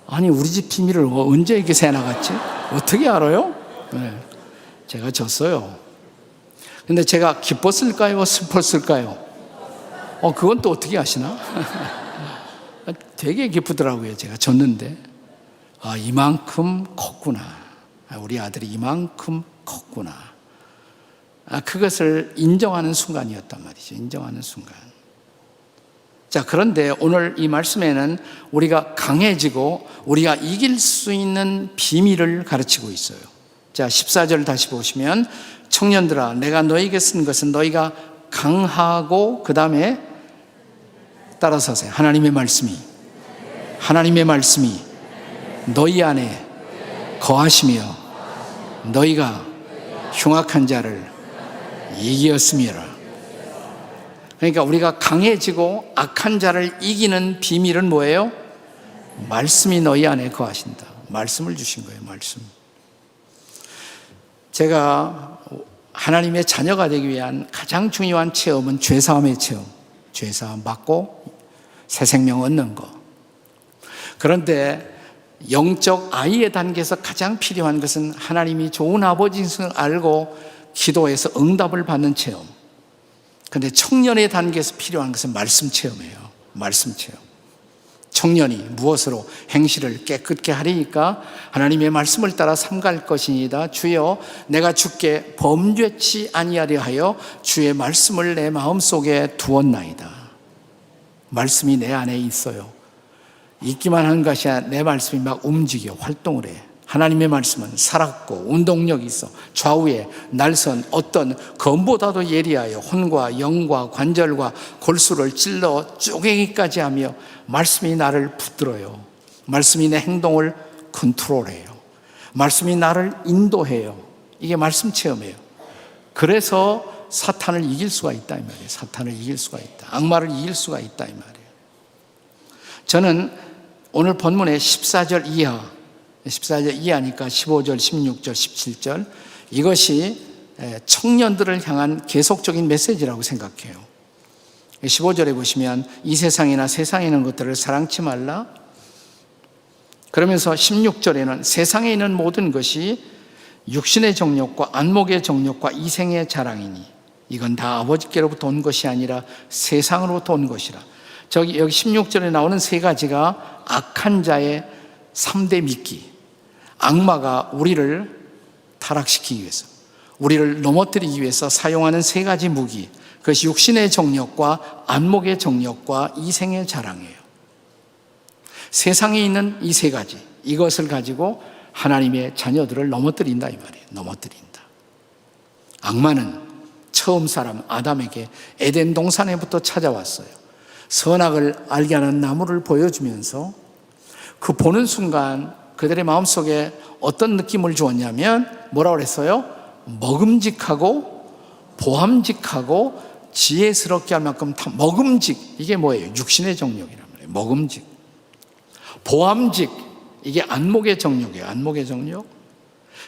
S2: 아니, 우리 집 비밀을 언제 이렇게 새나갔지? 어떻게 알아요? 네, 제가 졌어요. 근데 제가 기뻤을까요? 슬펐을까요? 그건 또 어떻게 아시나? 되게 기쁘더라고요. 제가 졌는데. 이만큼 컸구나. 우리 아들이 이만큼 컸구나. 그것을 인정하는 순간이었단 말이죠. 인정하는 순간. 자, 그런데 오늘 이 말씀에는 우리가 강해지고 우리가 이길 수 있는 비밀을 가르치고 있어요. 자, 14절 다시 보시면, 청년들아, 내가 너에게 쓴 것은 너희가 강하고, 그 다음에 따라서세요. 하나님의 말씀이 너희 안에 거하시며 너희가 흉악한 자를 이기었음이라. 그러니까 우리가 강해지고 악한 자를 이기는 비밀은 뭐예요? 말씀이 너희 안에 거하신다. 말씀을 주신 거예요. 말씀. 제가 하나님의 자녀가 되기 위한 가장 중요한 체험은 죄사함의 체험. 죄사함 받고 새 생명 얻는 거. 그런데 영적 아이의 단계에서 가장 필요한 것은 하나님이 좋은 아버지인 것을 알고 기도해서 응답을 받는 체험. 그런데 청년의 단계에서 필요한 것은 말씀 체험이에요. 말씀 체험. 청년이 무엇으로 행실을 깨끗게 하리니까 하나님의 말씀을 따라 삼갈 것이니다. 주여, 내가 주께 범죄치 아니하려 하여 주의 말씀을 내 마음속에 두었나이다. 말씀이 내 안에 있어요. 있기만 한 것이 아니라 내 말씀이 막 움직여 활동을 해. 하나님의 말씀은 살았고 운동력이 있어. 좌우에 날선 어떤 검보다도 예리하여 혼과 영과 관절과 골수를 찔러 쪼개기까지 하며 말씀이 나를 붙들어요. 말씀이 내 행동을 컨트롤해요. 말씀이 나를 인도해요. 이게 말씀 체험이에요. 그래서 사탄을 이길 수가 있다 이 말이에요. 사탄을 이길 수가 있다. 악마를 이길 수가 있다 이 말이에요. 저는 오늘 본문의 14절 이하니까 15절, 16절, 17절 이것이 청년들을 향한 계속적인 메시지라고 생각해요. 15절에 보시면 이 세상이나 세상에 있는 것들을 사랑치 말라. 그러면서 16절에는 세상에 있는 모든 것이 육신의 정욕과 안목의 정욕과 이생의 자랑이니 이건 다 아버지께로부터 온 것이 아니라 세상으로부터 온 것이라. 여기 16절에 나오는 세 가지가 악한 자의 3대 미끼. 악마가 우리를 타락시키기 위해서, 우리를 넘어뜨리기 위해서 사용하는 세 가지 무기. 그것이 육신의 정욕과 안목의 정욕과 이생의 자랑이에요. 세상에 있는 이 세 가지, 이것을 가지고 하나님의 자녀들을 넘어뜨린다 이 말이에요. 넘어뜨린다. 악마는 처음 사람 아담에게 에덴 동산에부터 찾아왔어요. 선악을 알게 하는 나무를 보여주면서 그 보는 순간 그들의 마음속에 어떤 느낌을 주었냐면 뭐라고 그랬어요? 먹음직하고 보암직하고 지혜스럽게 할 만큼 먹음직, 이게 뭐예요? 육신의 정욕이란 말이에요. 먹음직. 보암직, 이게 안목의 정욕이에요. 안목의 정욕.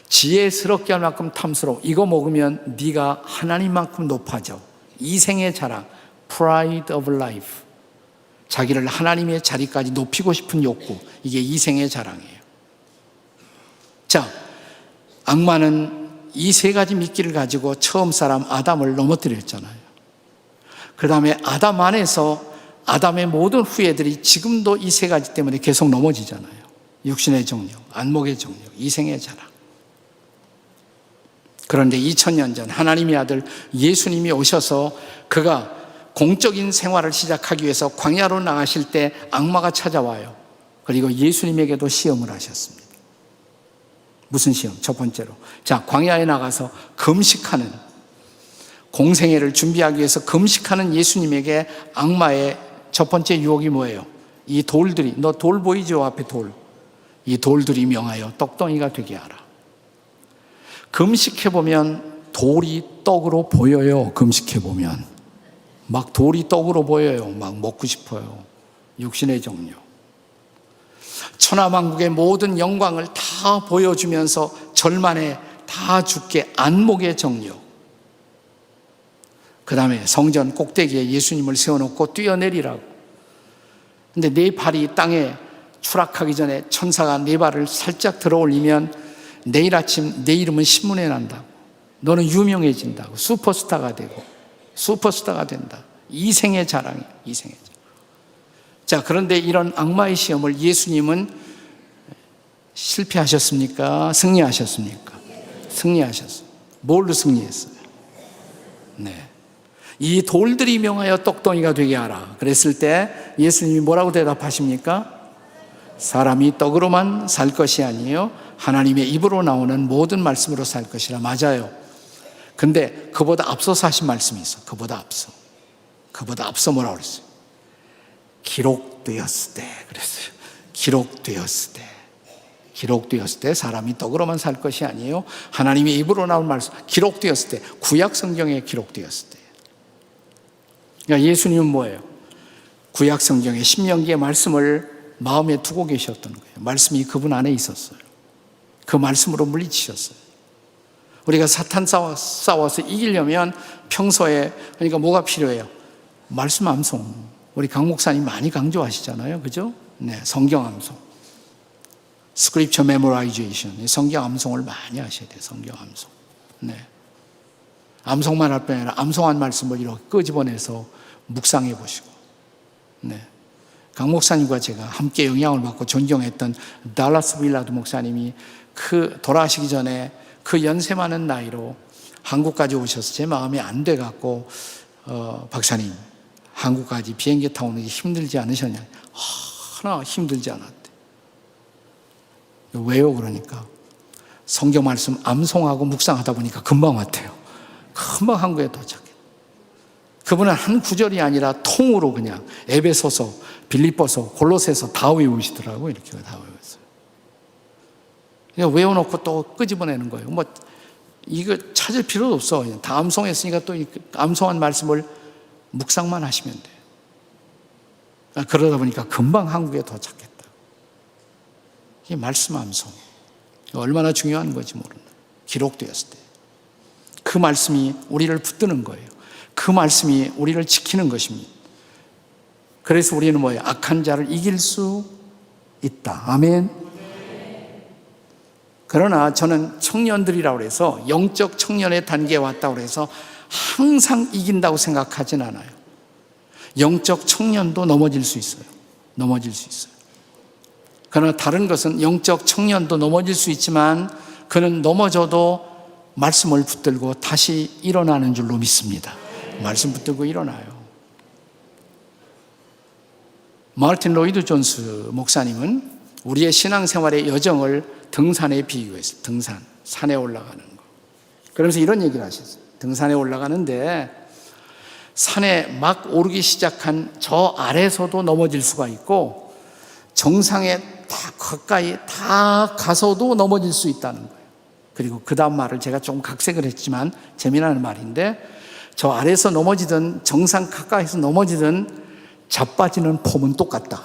S2: 지혜스럽게 할 만큼 탐스러워. 이거 먹으면 네가 하나님만큼 높아져. 이생의 자랑, pride of life. 자기를 하나님의 자리까지 높이고 싶은 욕구, 이게 이생의 자랑이에요. 자, 악마는 이 세 가지 미끼를 가지고 처음 사람 아담을 넘어뜨렸잖아요. 그 다음에 아담 안에서 아담의 모든 후예들이 지금도 이 세 가지 때문에 계속 넘어지잖아요. 육신의 정욕, 안목의 정욕, 이생의 자랑. 그런데 2000년 전 하나님의 아들 예수님이 오셔서 그가 공적인 생활을 시작하기 위해서 광야로 나가실 때 악마가 찾아와요. 그리고 예수님에게도 시험을 하셨습니다. 무슨 시험? 첫 번째로, 자, 광야에 나가서 금식하는, 공생애를 준비하기 위해서 금식하는 예수님에게 악마의 첫 번째 유혹이 뭐예요? 이 돌들이, 너 돌 보이죠? 앞에 돌. 이 돌들이 명하여 떡덩이가 되게 하라. 금식해보면 돌이 떡으로 보여요. 금식해보면 막 돌이 떡으로 보여요. 막 먹고 싶어요. 육신의 정욕. 천하만국의 모든 영광을 다 보여주면서 절만에 다 죽게 안목의 정욕. 그 다음에 성전 꼭대기에 예수님을 세워놓고 뛰어내리라고. 근데 네 발이 땅에 추락하기 전에 천사가 네 발을 살짝 들어 올리면 내일 아침 내 이름은 신문에 난다고. 너는 유명해진다고. 슈퍼스타가 되고 슈퍼스타가 된다. 이생의 자랑이에요. 이생의 자랑. 자, 그런데 이런 악마의 시험을 예수님은 실패하셨습니까? 승리하셨습니까? 승리하셨어요. 뭘로 승리했어요? 네. 이 돌들이 명하여 떡덩이가 되게 하라. 그랬을 때 예수님이 뭐라고 대답하십니까? 사람이 떡으로만 살 것이 아니에요. 하나님의 입으로 나오는 모든 말씀으로 살 것이라. 맞아요. 근데 그보다 앞서서 하신 말씀이 있어. 그보다 앞서 뭐라고 그랬어요? 기록되었을 때 그랬어요. 기록되었을 때 사람이 떡으로만 살 것이 아니에요. 하나님의 입으로 나온 말씀. 기록되었을 때, 구약 성경에 기록되었을 때. 그러니까 예수님은 뭐예요? 구약 성경의 신명기의 말씀을 마음에 두고 계셨던 거예요. 말씀이 그분 안에 있었어요. 그 말씀으로 물리치셨어요. 우리가 사탄 싸워서 이기려면 평소에, 그러니까 뭐가 필요해요? 말씀 암송. 우리 강 목사님 많이 강조하시잖아요. 그죠? 네, 성경 암송. Scripture memorization. 성경 암송을 많이 하셔야 돼요. 성경 암송. 네. 암송만 할 뿐 아니라 암송한 말씀을 이렇게 끄집어내서 묵상해 보시고. 네. 강 목사님과 제가 함께 영향을 받고 존경했던 달라스 윌라드 목사님이 그 돌아가시기 전에 그 연세 많은 나이로 한국까지 오셔서 제 마음이 안 돼갖고 박사님 한국까지 비행기 타고 오는 게 힘들지 않으셨냐? 하나 힘들지 않았대. 왜요? 그러니까 성경 말씀 암송하고 묵상하다 보니까 금방 왔대요. 금방 한국에 도착해. 그분은 한 구절이 아니라 통으로 그냥 에베소서, 빌립보서, 골로새서 다 외우시더라고요. 이렇게 다 외웠어요. 그냥 외워놓고 또 끄집어내는 거예요. 뭐 이거 찾을 필요도 없어. 그냥 다 암송했으니까 또 암송한 말씀을 묵상만 하시면 돼요. 그러다 보니까 금방 한국에 도착했다. 이게 말씀 암송. 얼마나 중요한 건지 모른다. 기록되었을 때. 그 말씀이 우리를 붙드는 거예요. 그 말씀이 우리를 지키는 것입니다. 그래서 우리는 뭐예요? 악한 자를 이길 수 있다. 아멘. 그러나 저는 청년들이라고 해서 영적 청년의 단계에 왔다고 해서 항상 이긴다고 생각하진 않아요. 영적 청년도 넘어질 수 있어요. 넘어질 수 있어요. 그러나 다른 것은 영적 청년도 넘어질 수 있지만 그는 넘어져도 말씀을 붙들고 다시 일어나는 줄로 믿습니다. 말씀 붙들고 일어나요. 마르틴 로이드 존스 목사님은 우리의 신앙생활의 여정을 등산에 비유했어요. 등산, 산에 올라가는 거. 그러면서 이런 얘기를 하셨어요. 등산에 올라가는데 산에 막 오르기 시작한 저 아래서도 넘어질 수가 있고 정상에 다 가까이 다 가서도 넘어질 수 있다는 거예요. 그리고 그 다음 말을 제가 좀 각색을 했지만 재미나는 말인데 저 아래에서 넘어지든 정상 가까이서 넘어지든 자빠지는 폼은 똑같다.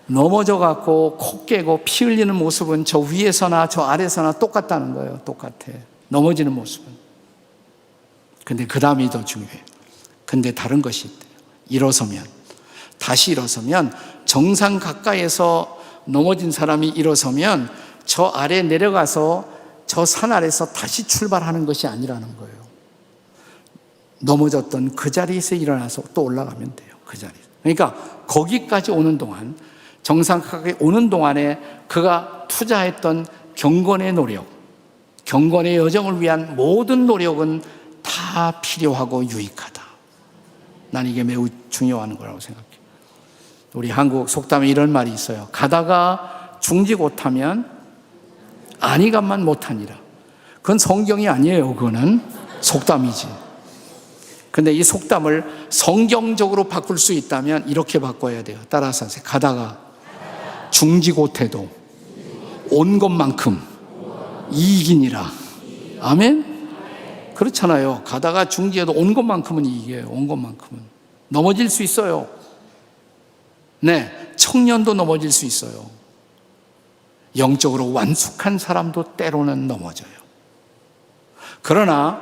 S2: 넘어져 갖고 코 깨고 피 흘리는 모습은 저 위에서나 저 아래에서나 똑같다는 거예요. 똑같아. 넘어지는 모습은. 근데 그 다음이 더 중요해요. 근데 다른 것이 있대요. 일어서면, 다시 일어서면 정상 가까이에서 넘어진 사람이 일어서면 저 아래 내려가서 저 산 아래에서 다시 출발하는 것이 아니라는 거예요. 넘어졌던 그 자리에서 일어나서 또 올라가면 돼요. 그 자리에서. 그러니까 거기까지 오는 동안, 정상 가까이 오는 동안에 그가 투자했던 경건의 노력, 경건의 여정을 위한 모든 노력은 다 필요하고 유익하다. 난 이게 매우 중요한 거라고 생각해요. 우리 한국 속담에 이런 말이 있어요. 가다가 중지 못하면 아니간만 못하니라. 그건 성경이 아니에요. 그거는 속담이지. 근데 이 속담을 성경적으로 바꿀 수 있다면 이렇게 바꿔야 돼요. 따라서 하세요. 가다가 중지 못해도 온 것만큼 이익이니라. 아멘? 그렇잖아요. 가다가 중지해도 온 것만큼은 이익이에요. 온 것만큼은. 넘어질 수 있어요. 네, 청년도 넘어질 수 있어요. 영적으로 완숙한 사람도 때로는 넘어져요. 그러나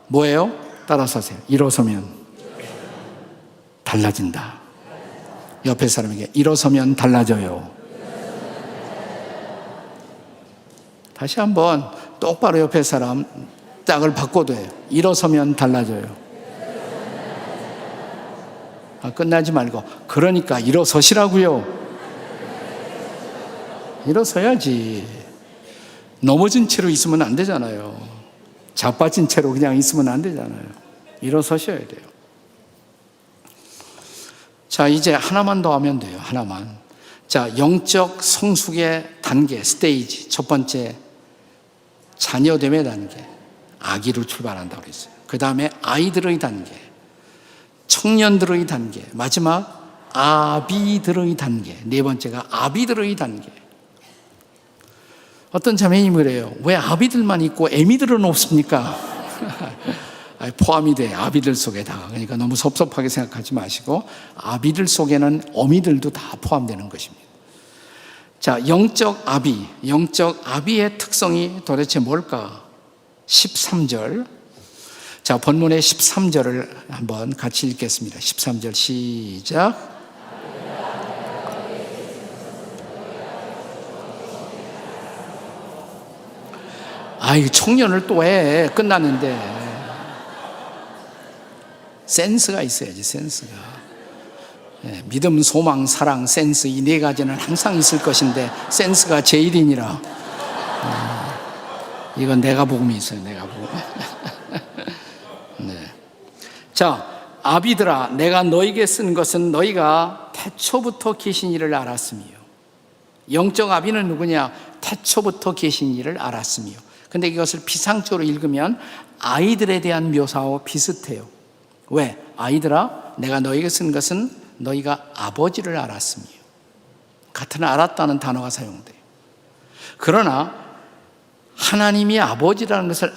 S2: 뭐예요? 따라서 하세요. 일어서면 달라진다. 옆에 사람에게 일어서면 달라져요. 다시 한번 똑바로 옆에 사람 짝을 바꿔도 해요. 일어서면 달라져요. 끝나지 말고 그러니까 일어서시라고요. 일어서야지. 넘어진 채로 있으면 안 되잖아요. 자빠진 채로 그냥 있으면 안 되잖아요. 일어서셔야 돼요. 자, 이제 하나만 더 하면 돼요. 하나만. 자, 영적 성숙의 단계, 스테이지. 첫 번째, 자녀됨의 단계. 아기로 출발한다고 그랬어요. 그 다음에 아이들의 단계. 청년들의 단계. 마지막, 아비들의 단계. 네 번째가 아비들의 단계. 어떤 자매님이 그래요. 왜 아비들만 있고 애미들은 없습니까? 포함이 돼. 아비들 속에다가. 그러니까 너무 섭섭하게 생각하지 마시고 아비들 속에는 어미들도 다 포함되는 것입니다. 자, 영적 아비의 특성이 도대체 뭘까? 13절. 자, 본문의 13절을 한번 같이 읽겠습니다. 13절 시작. 아이, 청년을 또 해. 끝났는데. 센스가 있어야지, 센스가. 예, 믿음, 소망, 사랑, 센스 이 네 가지는 항상 있을 것인데 센스가 제일이니라. 이건 내가 복음이 있어요, 내가 복음. 네. 자, 아비들아, 내가 너에게 쓴 것은 너희가 태초부터 계신 이를 알았으며. 영적 아비는 누구냐? 태초부터 계신 이를 알았으며. 근데 이것을 비상적으로 읽으면 아이들에 대한 묘사와 비슷해요. 왜? 아이들아, 내가 너에게 쓴 것은 너희가 아버지를 알았으며. 같은 알았다는 단어가 사용돼요. 그러나 하나님이 아버지라는 것을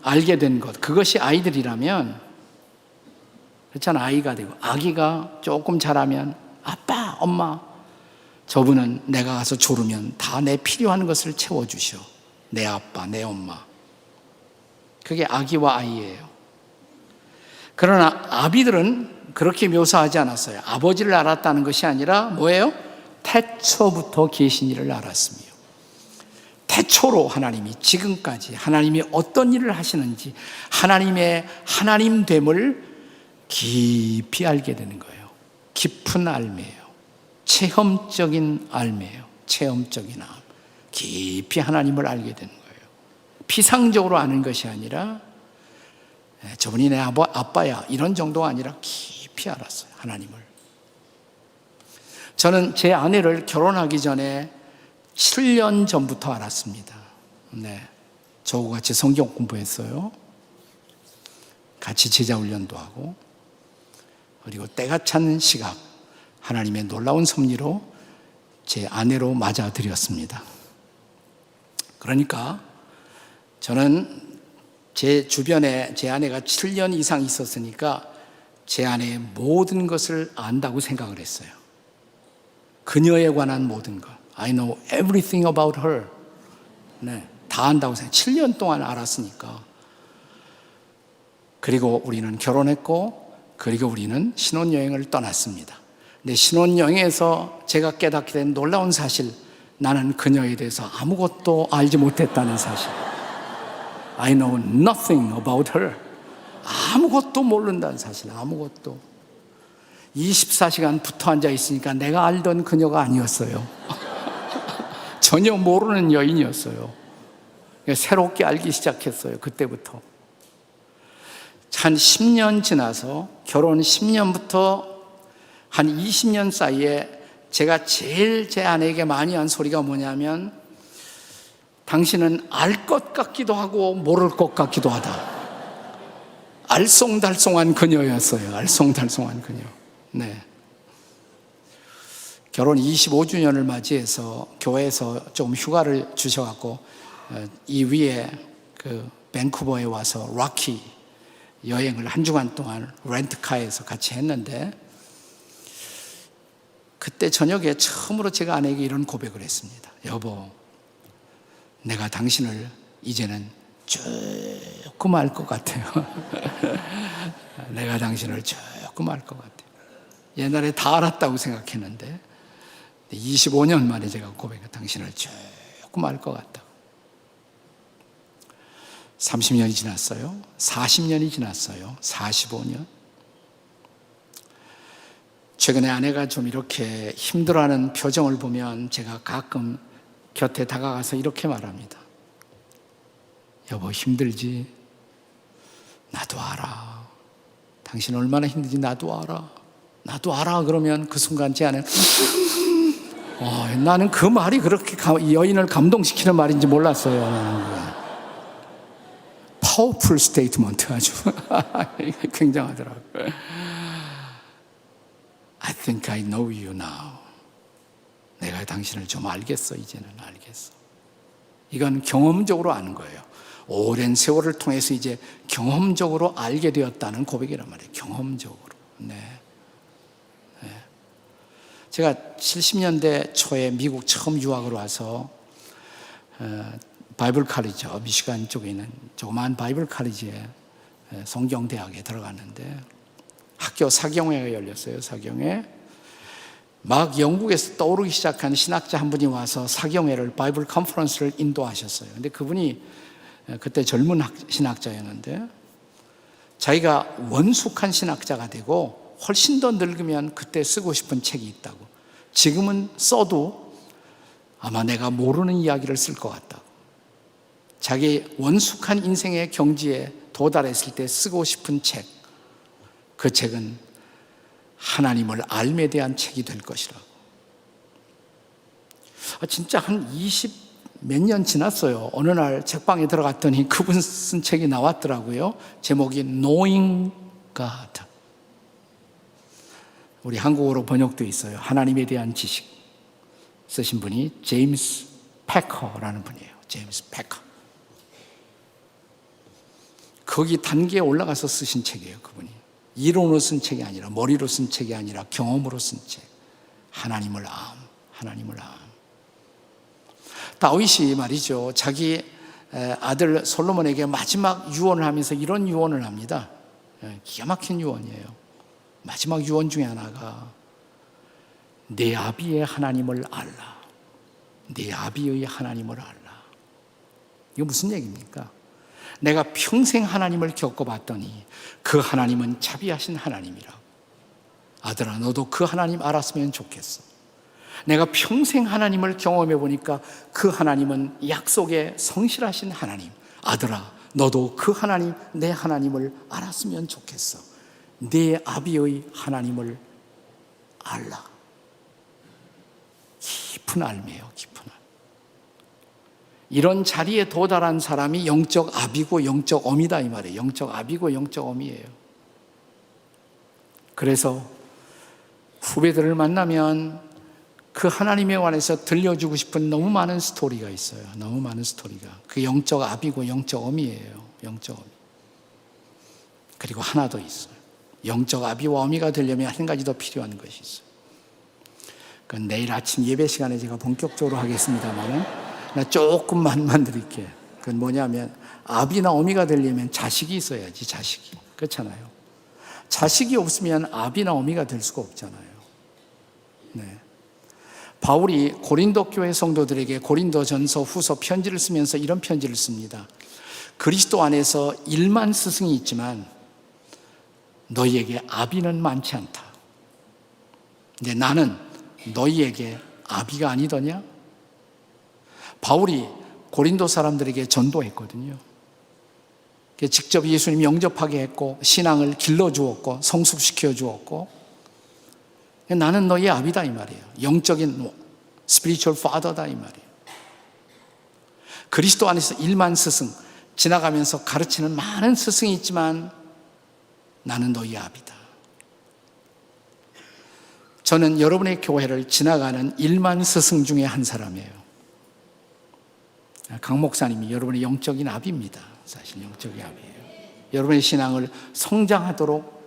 S2: 알게 된 것, 그것이 아이들이라면, 그렇잖아. 아이가 되고 아기가 조금 자라면 아빠, 엄마, 저분은 내가 가서 졸으면 다 내 필요한 것을 채워주셔. 내 아빠, 내 엄마. 그게 아기와 아이예요. 그러나 아비들은 그렇게 묘사하지 않았어요. 아버지를 알았다는 것이 아니라 뭐예요? 태초부터 계신 이를 알았으며, 태초로 하나님이 지금까지 하나님이 어떤 일을 하시는지 하나님의 하나님됨을 깊이 알게 되는 거예요. 깊은 알매예요. 체험적인 알매예요. 체험적인 알. 깊이 하나님을 알게 되는 거예요. 피상적으로 아는 것이 아니라 저분이 내 아빠야 이런 정도가 아니라 깊이 알았어요. 하나님을. 저는 제 아내를 결혼하기 전에 7년 전부터 알았습니다. 네, 저하고 같이 성경 공부했어요. 같이 제자훈련도 하고, 그리고 때가 찬 시각 하나님의 놀라운 섭리로 제 아내로 맞아들였습니다. 그러니까 저는 제 주변에 제 아내가 7년 이상 있었으니까 제 아내의 모든 것을 안다고 생각을 했어요. 그녀에 관한 모든 것. I know everything about her. 네, 다 안다고 생각해요. 7년 동안 알았으니까. 그리고 우리는 결혼했고, 그리고 우리는 신혼여행을 떠났습니다. 근데 신혼여행에서 제가 깨닫게 된 놀라운 사실, 나는 그녀에 대해서 아무것도 알지 못했다는 사실. I know nothing about her. 아무것도 모른다는 사실, 아무것도. 24시간 붙어 앉아 있으니까 내가 알던 그녀가 아니었어요. 전혀 모르는 여인이었어요. 새롭게 알기 시작했어요. 그때부터. 한 10년 지나서 결혼 10년부터 한 20년 사이에 제가 제일 제 아내에게 많이 한 소리가 뭐냐면, 당신은 알 것 같기도 하고 모를 것 같기도 하다. 알쏭달쏭한 그녀였어요. 알쏭달쏭한 그녀. 네. 결혼 25주년을 맞이해서 교회에서 좀 휴가를 주셔갖고 이 위에 그 밴쿠버에 와서 락키 여행을 한 주간 동안 렌트카에서 같이 했는데, 그때 저녁에 처음으로 제가 아내에게 이런 고백을 했습니다. 여보, 내가 당신을 이제는 조금 알 것 같아요. 내가 당신을 조금 알 것 같아요. 옛날에 다 알았다고 생각했는데 25년 만에 제가 고백해, 당신을 조금 알 것 같다. 30년이 지났어요. 40년이 지났어요. 45년. 최근에 아내가 좀 이렇게 힘들어하는 표정을 보면 제가 가끔 곁에 다가가서 이렇게 말합니다. 여보, 힘들지? 나도 알아. 당신 얼마나 힘든지 나도 알아. 나도 알아. 그러면 그 순간 제 아내는 나는 그 말이 그렇게 여인을 감동시키는 말인지 몰랐어요. 파워풀 스테이트먼트 아주 굉장하더라고요. I think I know you now. 내가 당신을 좀 알겠어. 이제는 알겠어. 이건 경험적으로 아는 거예요. 오랜 세월을 통해서 이제 경험적으로 알게 되었다는 고백이란 말이에요. 경험적으로. 네. 네. 제가 70년대 초에 미국 처음 유학을 와서 바이블 칼리지요. 미시간 쪽에 있는 조그마한 바이블 칼리지에 성경대학에 들어갔는데 학교 사경회가 열렸어요. 사경회. 막 영국에서 떠오르기 시작한 신학자 한 분이 와서 사경회를 바이블 컨퍼런스를 인도하셨어요. 근데 그분이 그때 젊은 신학자였는데 자기가 원숙한 신학자가 되고 훨씬 더 늙으면 그때 쓰고 싶은 책이 있다고. 지금은 써도 아마 내가 모르는 이야기를 쓸 것 같다고. 자기 원숙한 인생의 경지에 도달했을 때 쓰고 싶은 책, 그 책은 하나님을 알에 대한 책이 될 것이라고. 진짜 한 20 몇 년 지났어요. 어느 날 책방에 들어갔더니 그분 쓴 책이 나왔더라고요. 제목이 Knowing God. 우리 한국어로 번역되어 있어요. 하나님에 대한 지식. 쓰신 분이 제임스 패커라는 분이에요. 제임스 패커. 거기 단계에 올라가서 쓰신 책이에요, 그분이. 이론으로 쓴 책이 아니라, 머리로 쓴 책이 아니라 경험으로 쓴 책. 하나님을 하나님을 다윗이 말이죠, 자기 아들 솔로몬에게 마지막 유언을 하면서 이런 유언을 합니다. 기가 막힌 유언이에요. 마지막 유언 중에 하나가 내 아비의 하나님을 알라. 내 아비의 하나님을 알라. 이거 무슨 얘기입니까? 내가 평생 하나님을 겪어봤더니 그 하나님은 자비하신 하나님이라고. 아들아, 너도 그 하나님 알았으면 좋겠어. 내가 평생 하나님을 경험해 보니까 그 하나님은 약속에 성실하신 하나님. 아들아, 너도 그 하나님, 내 하나님을 알았으면 좋겠어. 내 아비의 하나님을 알라. 깊은 알매요, 깊은 알. 이런 자리에 도달한 사람이 영적 아비고 영적 어미다 이 말이에요. 영적 아비고 영적 어미예요. 그래서 후배들을 만나면 그 하나님에 관해서 들려주고 싶은 너무 많은 스토리가 있어요. 너무 많은 스토리가. 그 영적 아비고 영적 어미예요. 영적 어미. 그리고 하나 더 있어요. 영적 아비와 어미가 되려면 한 가지 더 필요한 것이 있어요. 그건 내일 아침 예배 시간에 제가 본격적으로 하겠습니다만은 나 조금만 드릴게요. 그건 뭐냐면 아비나 어미가 되려면 자식이 있어야지, 자식이. 그렇잖아요. 자식이 없으면 아비나 어미가 될 수가 없잖아요. 네. 바울이 고린도 교회 성도들에게 고린도전서 후서 편지를 쓰면서 이런 편지를 씁니다. 그리스도 안에서 1만 스승이 있지만 너희에게 아비는 많지 않다. 근데 나는 너희에게 아비가 아니더냐? 바울이 고린도 사람들에게 전도했거든요. 직접 예수님 영접하게 했고 신앙을 길러주었고 성숙시켜 주었고 나는 너희 아비다 이 말이에요. 영적인 spiritual father다 이 말이에요. 그리스도 안에서 1만 스승, 지나가면서 가르치는 많은 스승이 있지만 나는 너희 아비다. 저는 여러분의 교회를 지나가는 1만 스승 중에 한 사람이에요. 강 목사님이 여러분의 영적인 아비입니다. 사실 영적인 아비예요. 여러분의 신앙을 성장하도록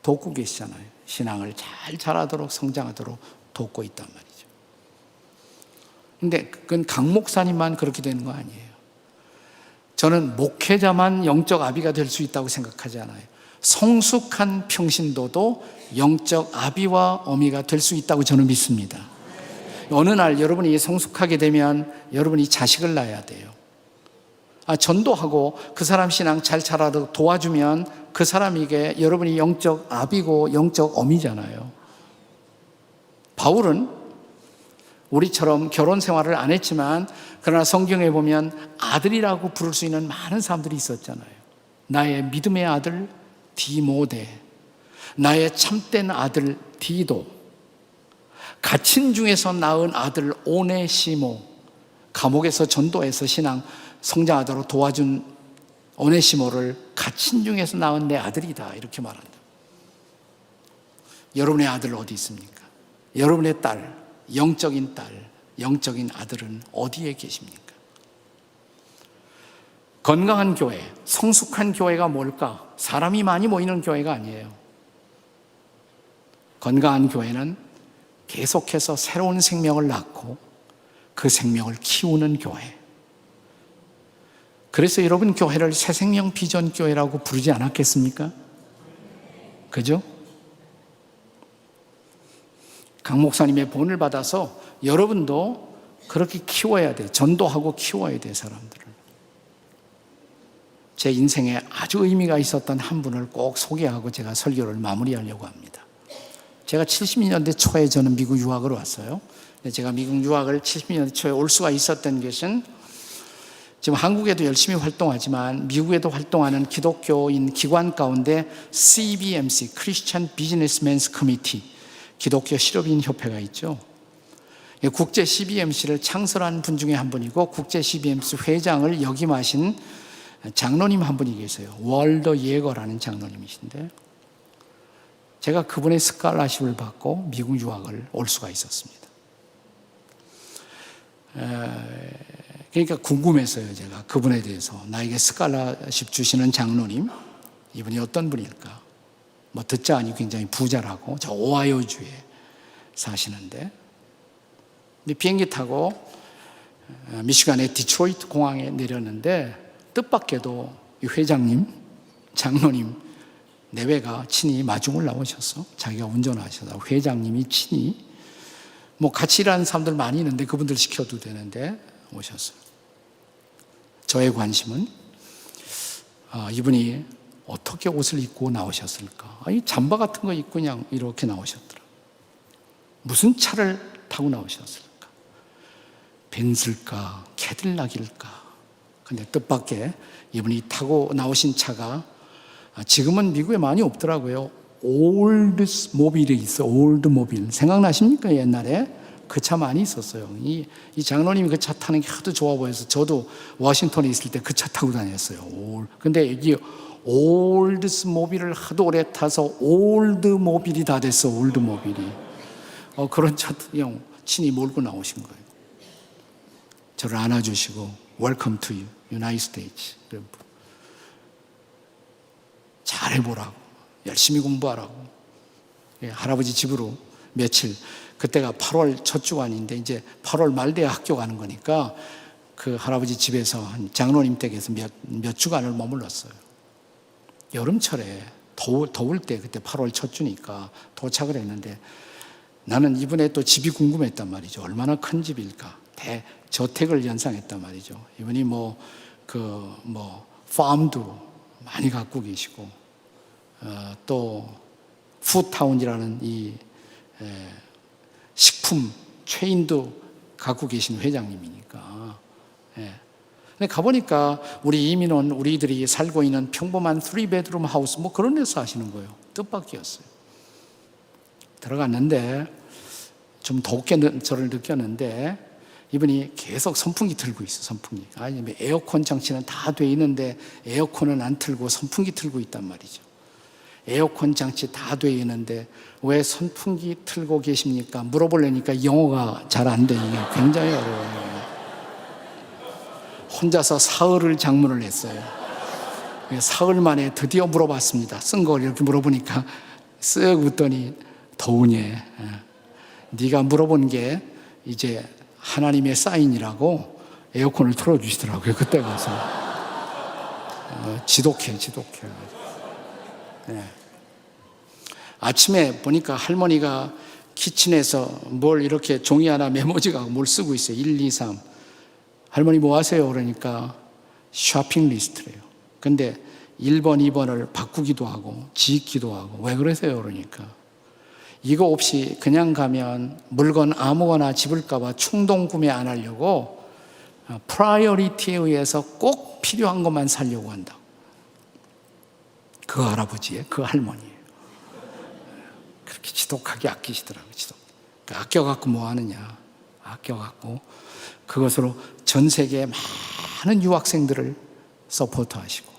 S2: 돕고 계시잖아요. 신앙을 잘 자라도록 성장하도록 돕고 있단 말이죠. 근데 그건 강 목사님만 그렇게 되는 거 아니에요. 저는 목회자만 영적 아비가 될 수 있다고 생각하지 않아요. 성숙한 평신도도 영적 아비와 어미가 될 수 있다고 저는 믿습니다. 어느 날 여러분이 성숙하게 되면 여러분이 자식을 낳아야 돼요. 전도하고 그 사람 신앙 잘 자라도록 도와주면 그 사람에게 여러분이 영적 아비고 영적 어미잖아요. 바울은 우리처럼 결혼 생활을 안 했지만 그러나 성경에 보면 아들이라고 부를 수 있는 많은 사람들이 있었잖아요. 나의 믿음의 아들 디모데, 나의 참된 아들 디도, 갇힌 중에서 낳은 아들 오네시모, 감옥에서 전도해서 신앙 성장하도록 도와준 오네시모를 갇힌 중에서 낳은 내 아들이다 이렇게 말한다. 여러분의 아들 어디 있습니까? 여러분의 딸, 영적인 딸, 영적인 아들은 어디에 계십니까? 건강한 교회, 성숙한 교회가 뭘까? 사람이 많이 모이는 교회가 아니에요. 건강한 교회는 계속해서 새로운 생명을 낳고 그 생명을 키우는 교회. 그래서 여러분 교회를 새생명 비전 교회라고 부르지 않았겠습니까? 그죠? 강 목사님의 본을 받아서 여러분도 그렇게 키워야 돼. 전도하고 키워야 돼, 사람들을. 제 인생에 아주 의미가 있었던 한 분을 꼭 소개하고 제가 설교를 마무리하려고 합니다. 제가 70년대 초에 저는 미국 유학을 왔어요. 제가 미국 유학을 70년대 초에 올 수가 있었던 것은 지금 한국에도 열심히 활동하지만 미국에도 활동하는 기독교인 기관 가운데 CBMC, Christian Businessmen's Committee, 기독교 실업인 협회가 있죠. 국제 CBMC를 창설한 분 중에 한 분이고 국제 CBMC 회장을 역임하신 장로님 한 분이 계세요. 월더 예거라는 장로님이신데 제가 그분의 스칼라십을 받고 미국 유학을 올 수가 있었습니다. 그러니까 궁금했어요. 제가 그분에 대해서. 나에게 스칼라십 주시는 장로님, 이분이 어떤 분일까? 뭐 듣자 하니 굉장히 부자라고 저 오하이오주에 사시는데, 근데 비행기 타고 미시간의 디트로이트 공항에 내렸는데 뜻밖에도 이 회장님, 장로님 내외가 친히 마중을 나오셨어. 자기가 운전하셔서 회장님이 친히, 뭐 같이 일하는 사람들 많이 있는데 그분들 시켜도 되는데 오셨어요. 저의 관심은 이분이 어떻게 옷을 입고 나오셨을까? 이 잠바 같은 거 입고 그냥 이렇게 나오셨더라. 무슨 차를 타고 나오셨을까? 벤츠일까? 캐딜락일까? 근데 뜻밖의 이분이 타고 나오신 차가 지금은 미국에 많이 없더라고요. 올드모빌이 있어. 올드모빌 생각나십니까? 옛날에 그 차 많이 있었어요. 이 장로님이 그 차 타는 게 하도 좋아 보여서 저도 워싱턴에 있을 때 그 차 타고 다녔어요. 근데 이게 올드모빌을 하도 오래 타서 올드모빌이 다 됐어. 올드모빌이. 그런 차 그냥 친히 몰고 나오신 거예요. 저를 안아주시고 Welcome to you, United States. 잘해보라고, 열심히 공부하라고. 할아버지 집으로 며칠, 그때가 8월 첫 주간인데 이제 8월 말 돼야 학교 가는 거니까 그 할아버지 집에서 장로님 댁에서 몇 주간을 머물렀어요. 여름철에 더울 때, 그때 8월 첫 주니까 도착을 했는데 나는 이분의 또 집이 궁금했단 말이죠. 얼마나 큰 집일까? 대저택을 연상했단 말이죠. 이분이 팜도 많이 갖고 계시고, 또 푸타운이라는 이 식품 체인도 갖고 계신 회장님이니까. 근데 가보니까 우리 이민원 우리들이 살고 있는 평범한 3베드룸 하우스 뭐 그런 데서 하시는 거예요. 뜻밖이었어요. 들어갔는데 좀 덥게 저를 느꼈는데 이분이 계속 선풍기 틀고 있어. 선풍기. 아니, 에어컨 장치는 다 돼 있는데 에어컨은 안 틀고 선풍기 틀고 있단 말이죠. 에어컨 장치 다 돼 있는데 왜 선풍기 틀고 계십니까? 물어보려니까 영어가 잘 안 돼. 이게 굉장히 어려워요. 혼자서 사흘을 장문을 했어요. 사흘 만에 드디어 물어봤습니다. 쓴 걸 이렇게 물어보니까 쓱 웃더니 더우니 네가 물어본 게 이제 하나님의 사인이라고 에어컨을 틀어주시더라고요. 그때 가서. 지독해. 네. 아침에 보니까 할머니가 키친에서 뭘 이렇게 종이 하나 메모지가 뭘 쓰고 있어요. 1, 2, 3. 할머니 뭐 하세요? 그러니까 쇼핑 리스트래요. 근데 1번, 2번을 바꾸기도 하고 지기도 하고. 왜 그러세요? 그러니까 이거 없이 그냥 가면 물건 아무거나 집을까봐 충동 구매 안 하려고 프라이어리티에 의해서 꼭 필요한 것만 사려고 한다. 그 할아버지의, 그 할머니예요. 그렇게 지독하게 아끼시더라고요. 그러니까 아껴갖고 뭐 하느냐. 아껴갖고 그것으로 전 세계의 많은 유학생들을 서포트하시고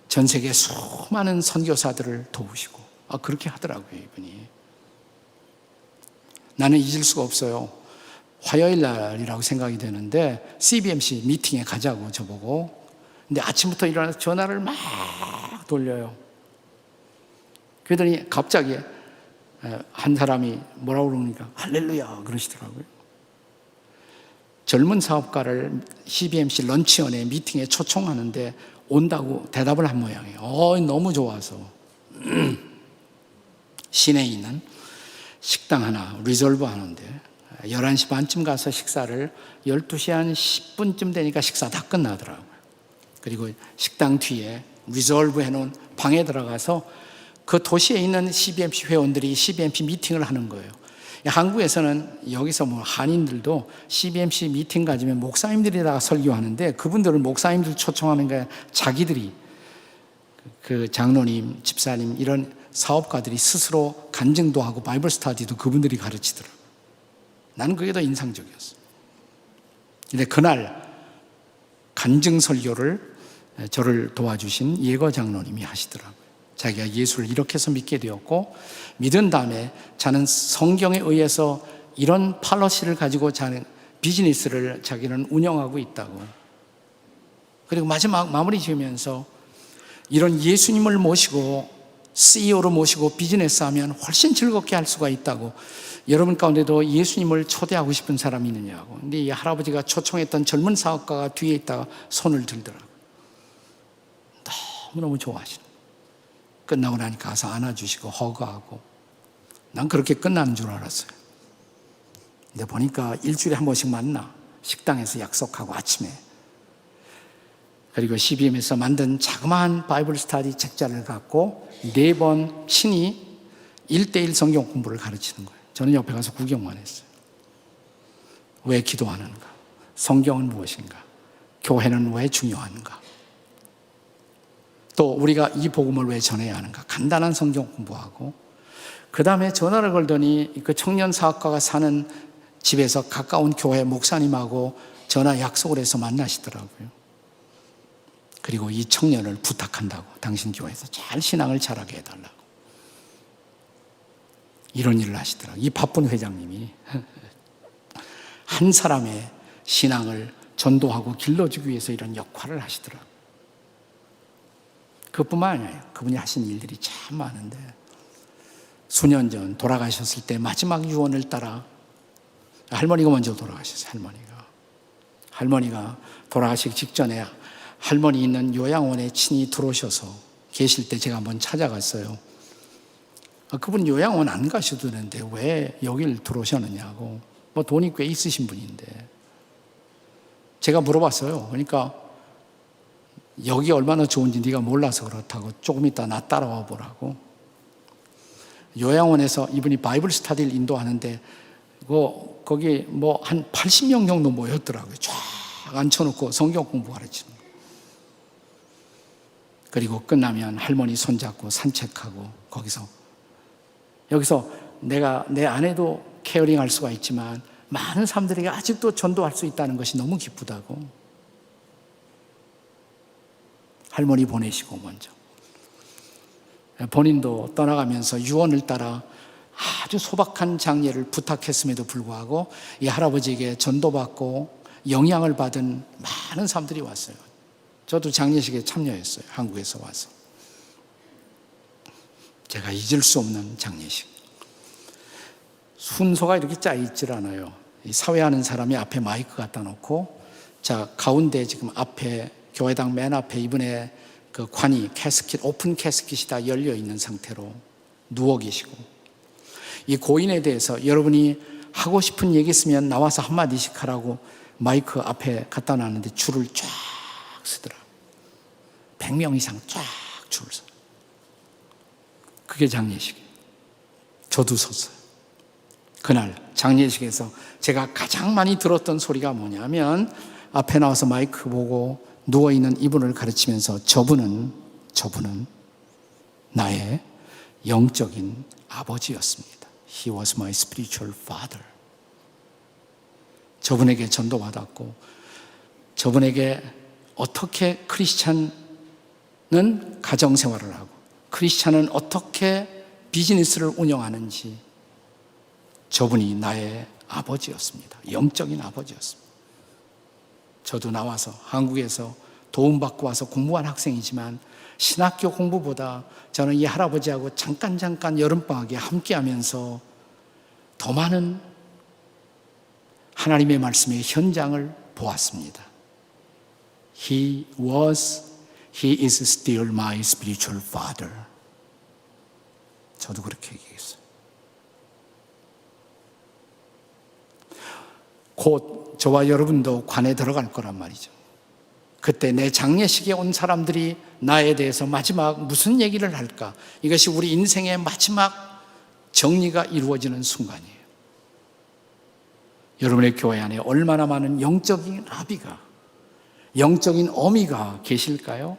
S2: 전 세계 수많은 선교사들을 도우시고 그렇게 하더라고요. 이분이. 나는 잊을 수가 없어요. 화요일 날이라고 생각이 되는데 CBMC 미팅에 가자고 저보고. 근데 아침부터 일어나서 전화를 막 돌려요. 그러더니 갑자기 한 사람이 뭐라고 그러니까 할렐루야 그러시더라고요. 젊은 사업가를 CBMC 런치원에 미팅에 초청하는데 온다고 대답을 한 모양이에요. 너무 좋아서 시내에 있는 식당 하나 리졸브 하는데 11시 반쯤 가서 식사를 12시 한 10분쯤 되니까 식사 다 끝나더라고요. 그리고 식당 뒤에 리졸브 해놓은 방에 들어가서 그 도시에 있는 CBMC 회원들이 CBMC 미팅을 하는 거예요. 한국에서는 여기서 뭐 한인들도 CBMC 미팅 가지면 목사님들이 다 설교하는데 그분들을 목사님들 초청하는 게 자기들이 그 장로님, 집사님 이런 사업가들이 스스로 간증도 하고 바이블 스터디도 그분들이 가르치더라고요. 나는 그게 더 인상적이었어요. 근데 그날 간증 설교를 저를 도와주신 예거 장로님이 하시더라고요. 자기가 예수를 이렇게 해서 믿게 되었고 믿은 다음에 자는 성경에 의해서 이런 팔러시를 가지고 자는 비즈니스를 자기는 운영하고 있다고. 그리고 마지막 마무리 지으면서 이런 예수님을 모시고 CEO로 모시고 비즈니스 하면 훨씬 즐겁게 할 수가 있다고. 여러분 가운데도 예수님을 초대하고 싶은 사람이 있느냐고. 근데 이 할아버지가 초청했던 젊은 사업가가 뒤에 있다가 손을 들더라고요. 너무너무 좋아하시는 거예요. 끝나고 나니까 가서 안아주시고 허그하고. 난 그렇게 끝나는 줄 알았어요. 근데 보니까 일주일에 한 번씩 만나. 식당에서 약속하고 아침에. 그리고 CBM에서 만든 자그마한 바이블 스터디 책자를 갖고 4번 친히 1:1 성경 공부를 가르치는 거예요. 저는 옆에 가서 구경만 했어요. 왜 기도하는가? 성경은 무엇인가? 교회는 왜 중요한가? 또 우리가 이 복음을 왜 전해야 하는가? 간단한 성경 공부하고 그 다음에 전화를 걸더니 그 청년 사학과가 사는 집에서 가까운 교회 목사님하고 전화 약속을 해서 만나시더라고요. 그리고 이 청년을 부탁한다고. 당신 교회에서 잘 신앙을 자라게 해달라고. 이런 일을 하시더라고요. 이 바쁜 회장님이 한 사람의 신앙을 전도하고 길러주기 위해서 이런 역할을 하시더라고요. 그뿐만 아니에요. 그분이 하신 일들이 참 많은데 수년 전 돌아가셨을 때 마지막 유언을 따라 할머니가 먼저 돌아가셨어요. 할머니가 돌아가시기 직전에 할머니 있는 요양원에 친히 들어오셔서 계실 때 제가 한번 찾아갔어요. 그분 요양원 안 가셔도 되는데 왜 여길 들어오셨느냐고. 뭐 돈이 꽤 있으신 분인데. 제가 물어봤어요. 그러니까 여기 얼마나 좋은지 네가 몰라서 그렇다고. 조금 이따 나 따라와 보라고. 요양원에서 이분이 바이블 스터디를 인도하는데 거기 뭐 한 80명 정도 모였더라고요. 쫙 앉혀놓고 성경 공부 가르치는 거. 그리고 끝나면 할머니 손잡고 산책하고 여기서 내가 내 아내도 케어링 할 수가 있지만 많은 사람들에게 아직도 전도할 수 있다는 것이 너무 기쁘다고. 할머니 보내시고 먼저. 본인도 떠나가면서 유언을 따라 아주 소박한 장례를 부탁했음에도 불구하고 이 할아버지에게 전도받고 영향을 받은 많은 사람들이 왔어요. 저도 장례식에 참여했어요. 한국에서 와서. 제가 잊을 수 없는 장례식. 순서가 이렇게 짜있질 않아요. 사회하는 사람이 앞에 마이크 갖다 놓고, 자, 가운데 지금 앞에, 교회당 맨 앞에 이분의 그 관이, 캐스킷, 오픈 캐스킷이 다 열려 있는 상태로 누워 계시고, 이 고인에 대해서 여러분이 하고 싶은 얘기 있으면 나와서 한마디씩 하라고 마이크 앞에 갖다 놨는데 줄을 쫙 서더라. 100명 이상 쫙 줄을 서. 그게 장례식이에요. 저도 섰어요. 그날 장례식에서 제가 가장 많이 들었던 소리가 뭐냐면 앞에 나와서 마이크 보고 누워있는 이분을 가르치면서 저분은 나의 영적인 아버지였습니다. He was my spiritual father. 저분에게 전도받았고 저분에게 어떻게 크리스찬은 가정생활을 하고 크리스찬은 어떻게 비즈니스를 운영하는지 저분이 나의 아버지였습니다. 영적인 아버지였습니다. 저도 나와서 한국에서 도움받고 와서 공부한 학생이지만 신학교 공부보다 저는 이 할아버지하고 잠깐 여름방학에 함께하면서 더 많은 하나님의 말씀의 현장을 보았습니다. He is still my spiritual father. 저도 그렇게 얘기했어요. 곧 저와 여러분도 관에 들어갈 거란 말이죠. 그때 내 장례식에 온 사람들이 나에 대해서 마지막 무슨 얘기를 할까? 이것이 우리 인생의 마지막 정리가 이루어지는 순간이에요. 여러분의 교회 안에 얼마나 많은 영적인 아비가, 영적인 어미가 계실까요?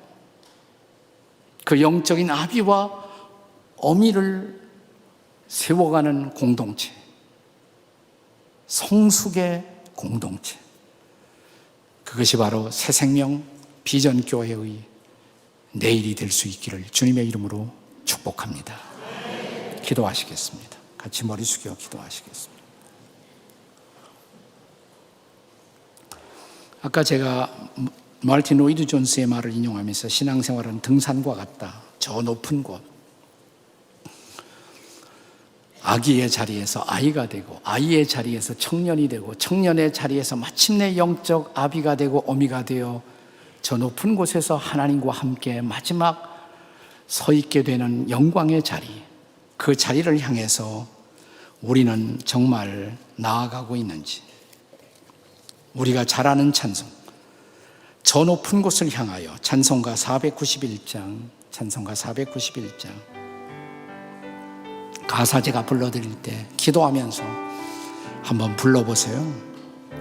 S2: 그 영적인 아비와 어미를 세워가는 공동체, 성숙의 공동체, 그것이 바로 새생명 비전교회의 내일이 될 수 있기를 주님의 이름으로 축복합니다. 기도하시겠습니다. 같이 머리 숙여 기도하시겠습니다. 아까 제가 마르틴 로이드 존스의 말을 인용하면서 신앙생활은 등산과 같다. 저 높은 곳. 아기의 자리에서 아이가 되고, 아이의 자리에서 청년이 되고, 청년의 자리에서 마침내 영적 아비가 되고 어미가 되어 저 높은 곳에서 하나님과 함께 마지막 서 있게 되는 영광의 자리, 그 자리를 향해서 우리는 정말 나아가고 있는지, 우리가 잘 아는 찬송, 저 높은 곳을 향하여, 찬송가 491장, 찬송가 491장. 가사 제가 불러드릴 때 기도하면서 한번 불러보세요.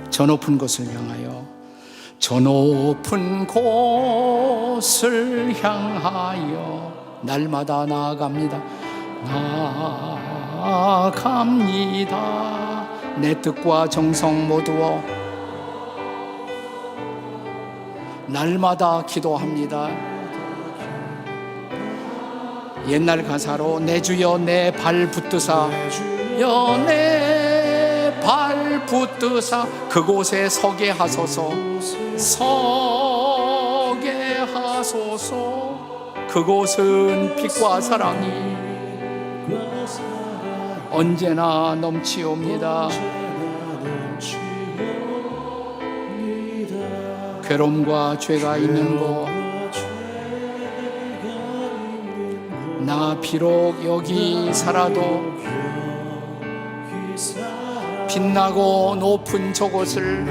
S2: 저 높은 곳을 향하여, 저 높은 곳을 향하여 날마다 나아갑니다. 나아갑니다. 내 뜻과 정성 모두어 날마다 기도합니다. 옛날 가사로 내 주여 내 발 붙드사, 여 내 발 붙드사 그곳에 서게 하소서, 서게 하소서. 그곳은 빛과 사랑이 언제나 넘치옵니다. 괴로움과 죄가 있는 곳, 나 비록 여기 살아도 빛나고 높은 저곳을,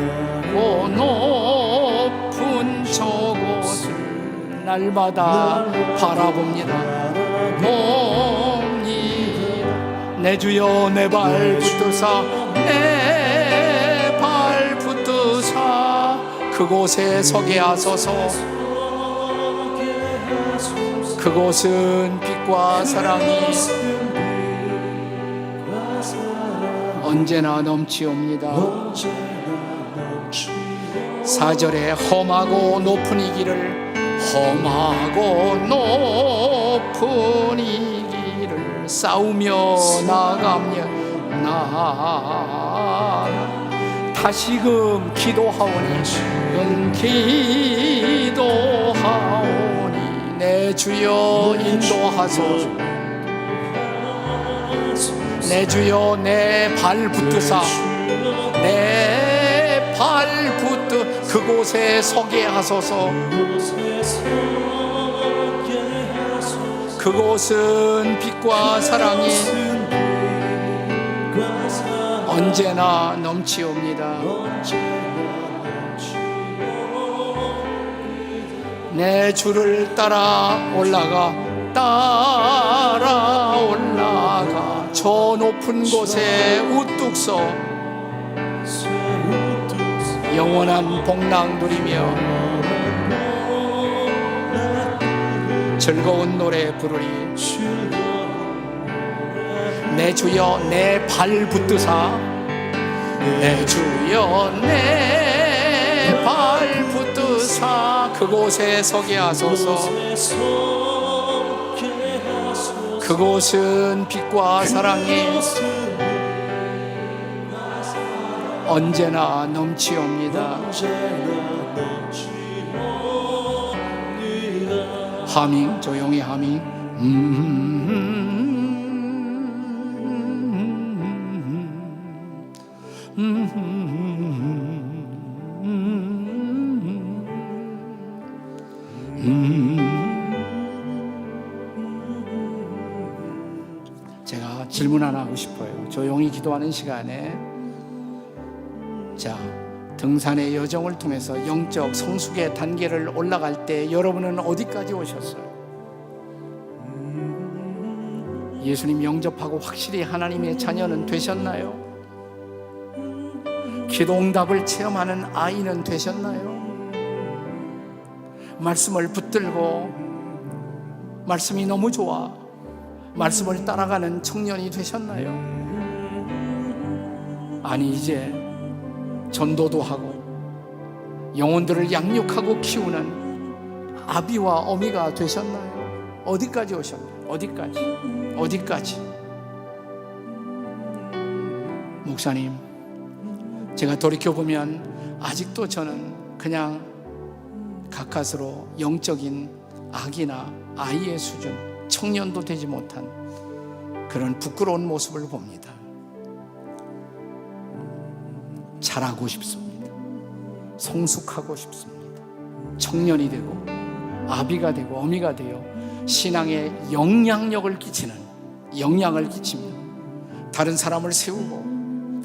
S2: 높은 저곳을 날마다 바라봅니다. 내 주여 내 발 붙드사, 내 발 붙드사 그곳에 서게 하소서. 그곳은 빛과 사랑이 언제나 넘치옵니다. 4절에 험하고 높은 이 길을, 험하고 높은 이 길을 싸우며 나가며 다시금 기도하오니, 기도하오니 내 주여 인도하소서. 내 주여 내 발 붙드사, 내 발 붙드 그곳에 서게 하소서. 그곳은 빛과 사랑이 언제나 넘치옵니다. 내 주를 따라 올라가, 따라 올라가 저 높은 곳에 우뚝 서 영원한 복락 누리며 즐거운 노래 부르리. 내 주여 내 발 붙드사, 내 주여 내 발 붙드사 그곳에 서게 하소서. 그곳은 빛과 사랑이 언제나 넘치옵니다. 하밍, 조용히 하밍. 제가 질문 하나 하고 싶어요. 조용히 기도하는 시간에, 자, 등산의 여정을 통해서 영적 성숙의 단계를 올라갈 때 여러분은 어디까지 오셨어요? 예수님 영접하고 확실히 하나님의 자녀는 되셨나요? 기도 응답을 체험하는 아이는 되셨나요? 말씀을 붙들고 말씀이 너무 좋아 말씀을 따라가는 청년이 되셨나요? 아니, 이제 전도도 하고 영혼들을 양육하고 키우는 아비와 어미가 되셨나요? 어디까지 오셨나요? 어디까지? 목사님, 제가 돌이켜보면 아직도 저는 그냥 가까스로 영적인 아기나 아이의 수준, 청년도 되지 못한 그런 부끄러운 모습을 봅니다. 자라고 싶습니다. 성숙하고 싶습니다. 청년이 되고 아비가 되고 어미가 되어 신앙에 영향을 끼치며 다른 사람을 세우고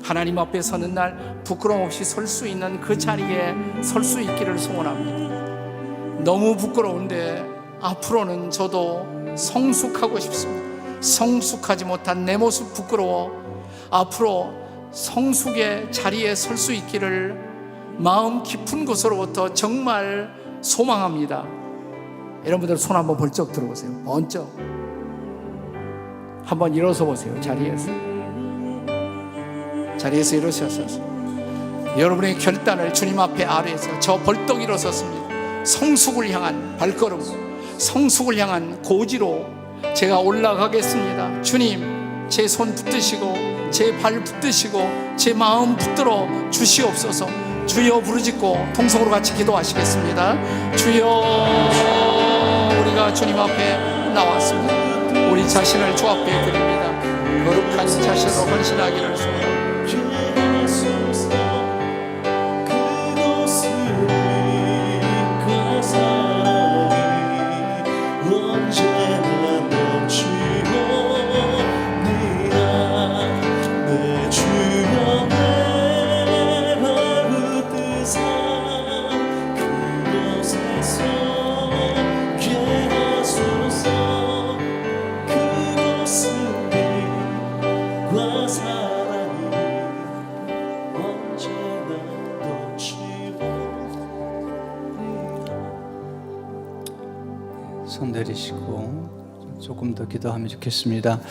S2: 하나님 앞에 서는 날 부끄러움 없이 설 수 있는 그 자리에 설 수 있기를 소원합니다. 너무 부끄러운데 앞으로는 저도 성숙하고 싶습니다. 성숙하지 못한 내 모습 부끄러워 앞으로 성숙의 자리에 설 수 있기를 마음 깊은 곳으로부터 정말 소망합니다. 여러분들 손 한번 벌쩍 들어보세요. 번쩍 한번 일어서 보세요. 자리에서 일어서서 여러분의 결단을 주님 앞에 아뢰서 저 벌떡 일어섰습니다. 성숙을 향한 발걸음, 성숙을 향한 고지로 제가 올라가겠습니다. 주님, 제 손 붙드시고 제 발 붙드시고 제 마음 붙들어 주시옵소서. 주여 부르짖고 통성으로 같이 기도하시겠습니다. 주여, 우리가 주님 앞에 나왔습니다. 우리 자신을 주 앞에 드립니다. 거룩한 자신으로 헌신하기를 소원합니다.
S1: 손 내리시고 조금 더 기도하면 좋겠습니다.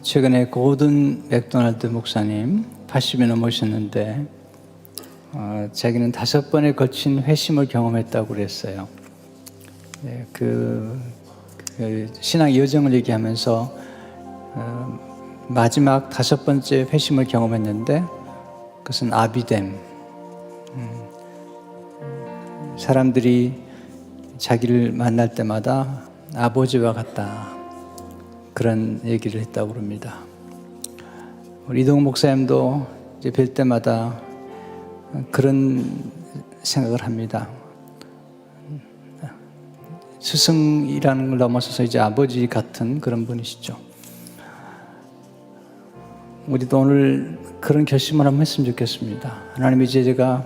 S1: 최근에 고든 맥도날드 목사님 80이 넘으셨는데 자기는 5번에 걸친 회심을 경험했다고 그랬어요. 그 신앙 여정을 얘기하면서 마지막 5번째 회심을 경험했는데 그것은 아비됨. 사람들이 자기를 만날 때마다 아버지와 같다, 그런 얘기를 했다고 합니다. 우리 이동 목사님도 이제 뵐 때마다 그런 생각을 합니다. 스승이라는 걸 넘어서서 이제 아버지 같은 그런 분이시죠. 우리도 오늘 그런 결심을 한번 했으면 좋겠습니다. 하나님, 이제 제가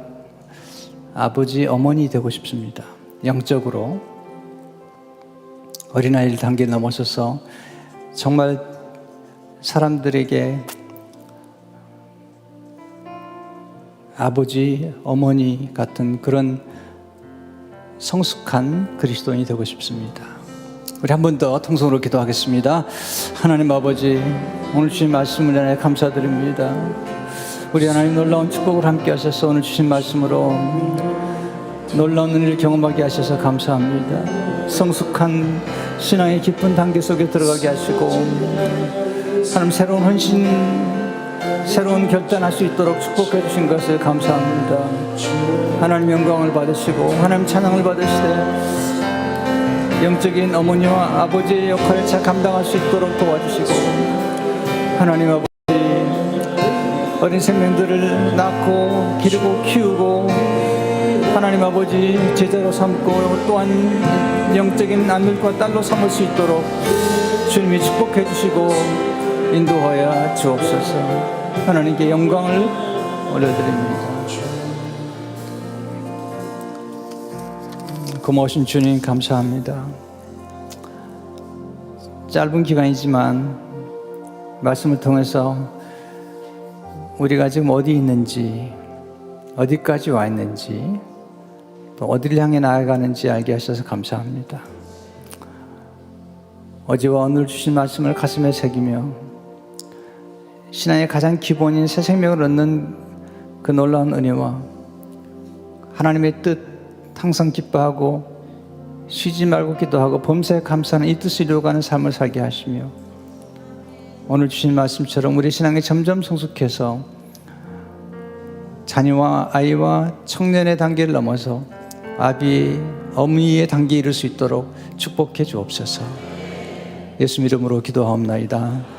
S1: 아버지, 어머니 되고 싶습니다. 영적으로 어린아이 단계를 넘어서서 정말 사람들에게 아버지, 어머니 같은 그런 성숙한 그리스도인이 되고 싶습니다. 우리 한 번 더 통성으로 기도하겠습니다. 하나님 아버지, 오늘 주신 말씀을 인해 감사드립니다. 우리 하나님 놀라운 축복을 함께 하셔서 오늘 주신 말씀으로 놀라운 은혜를 경험하게 하셔서 감사합니다. 성숙한 신앙의 깊은 단계 속에 들어가게 하시고 하나님 새로운 헌신, 새로운 결단할 수 있도록 축복해 주신 것을 감사합니다. 하나님 영광을 받으시고 하나님 찬양을 받으시되 영적인 어머니와 아버지의 역할을 잘 감당할 수 있도록 도와주시고 하나님 아버지, 어린 생명들을 낳고 기르고 키우고 하나님 아버지 제자로 삼고 또한 영적인 아들과 딸로 삼을 수 있도록 주님이 축복해 주시고 인도하여 주옵소서. 하나님께 영광을 올려드립니다. 고마우신 주님 감사합니다. 짧은 기간이지만 말씀을 통해서 우리가 지금 어디 있는지, 어디까지 와 있는지, 또 어디를 향해 나아가는지 알게 하셔서 감사합니다. 어제와 오늘 주신 말씀을 가슴에 새기며 신앙의 가장 기본인 새 생명을 얻는 그 놀라운 은혜와 하나님의 뜻 항상 기뻐하고 쉬지 말고 기도하고 범사에 감사하는 이 뜻을 이루어가는 삶을 살게 하시며 오늘 주신 말씀처럼 우리 신앙이 점점 성숙해서 자녀와 아이와 청년의 단계를 넘어서 아비, 어머니의 단계에 이를 수 있도록 축복해 주옵소서. 예수 이름으로 기도하옵나이다.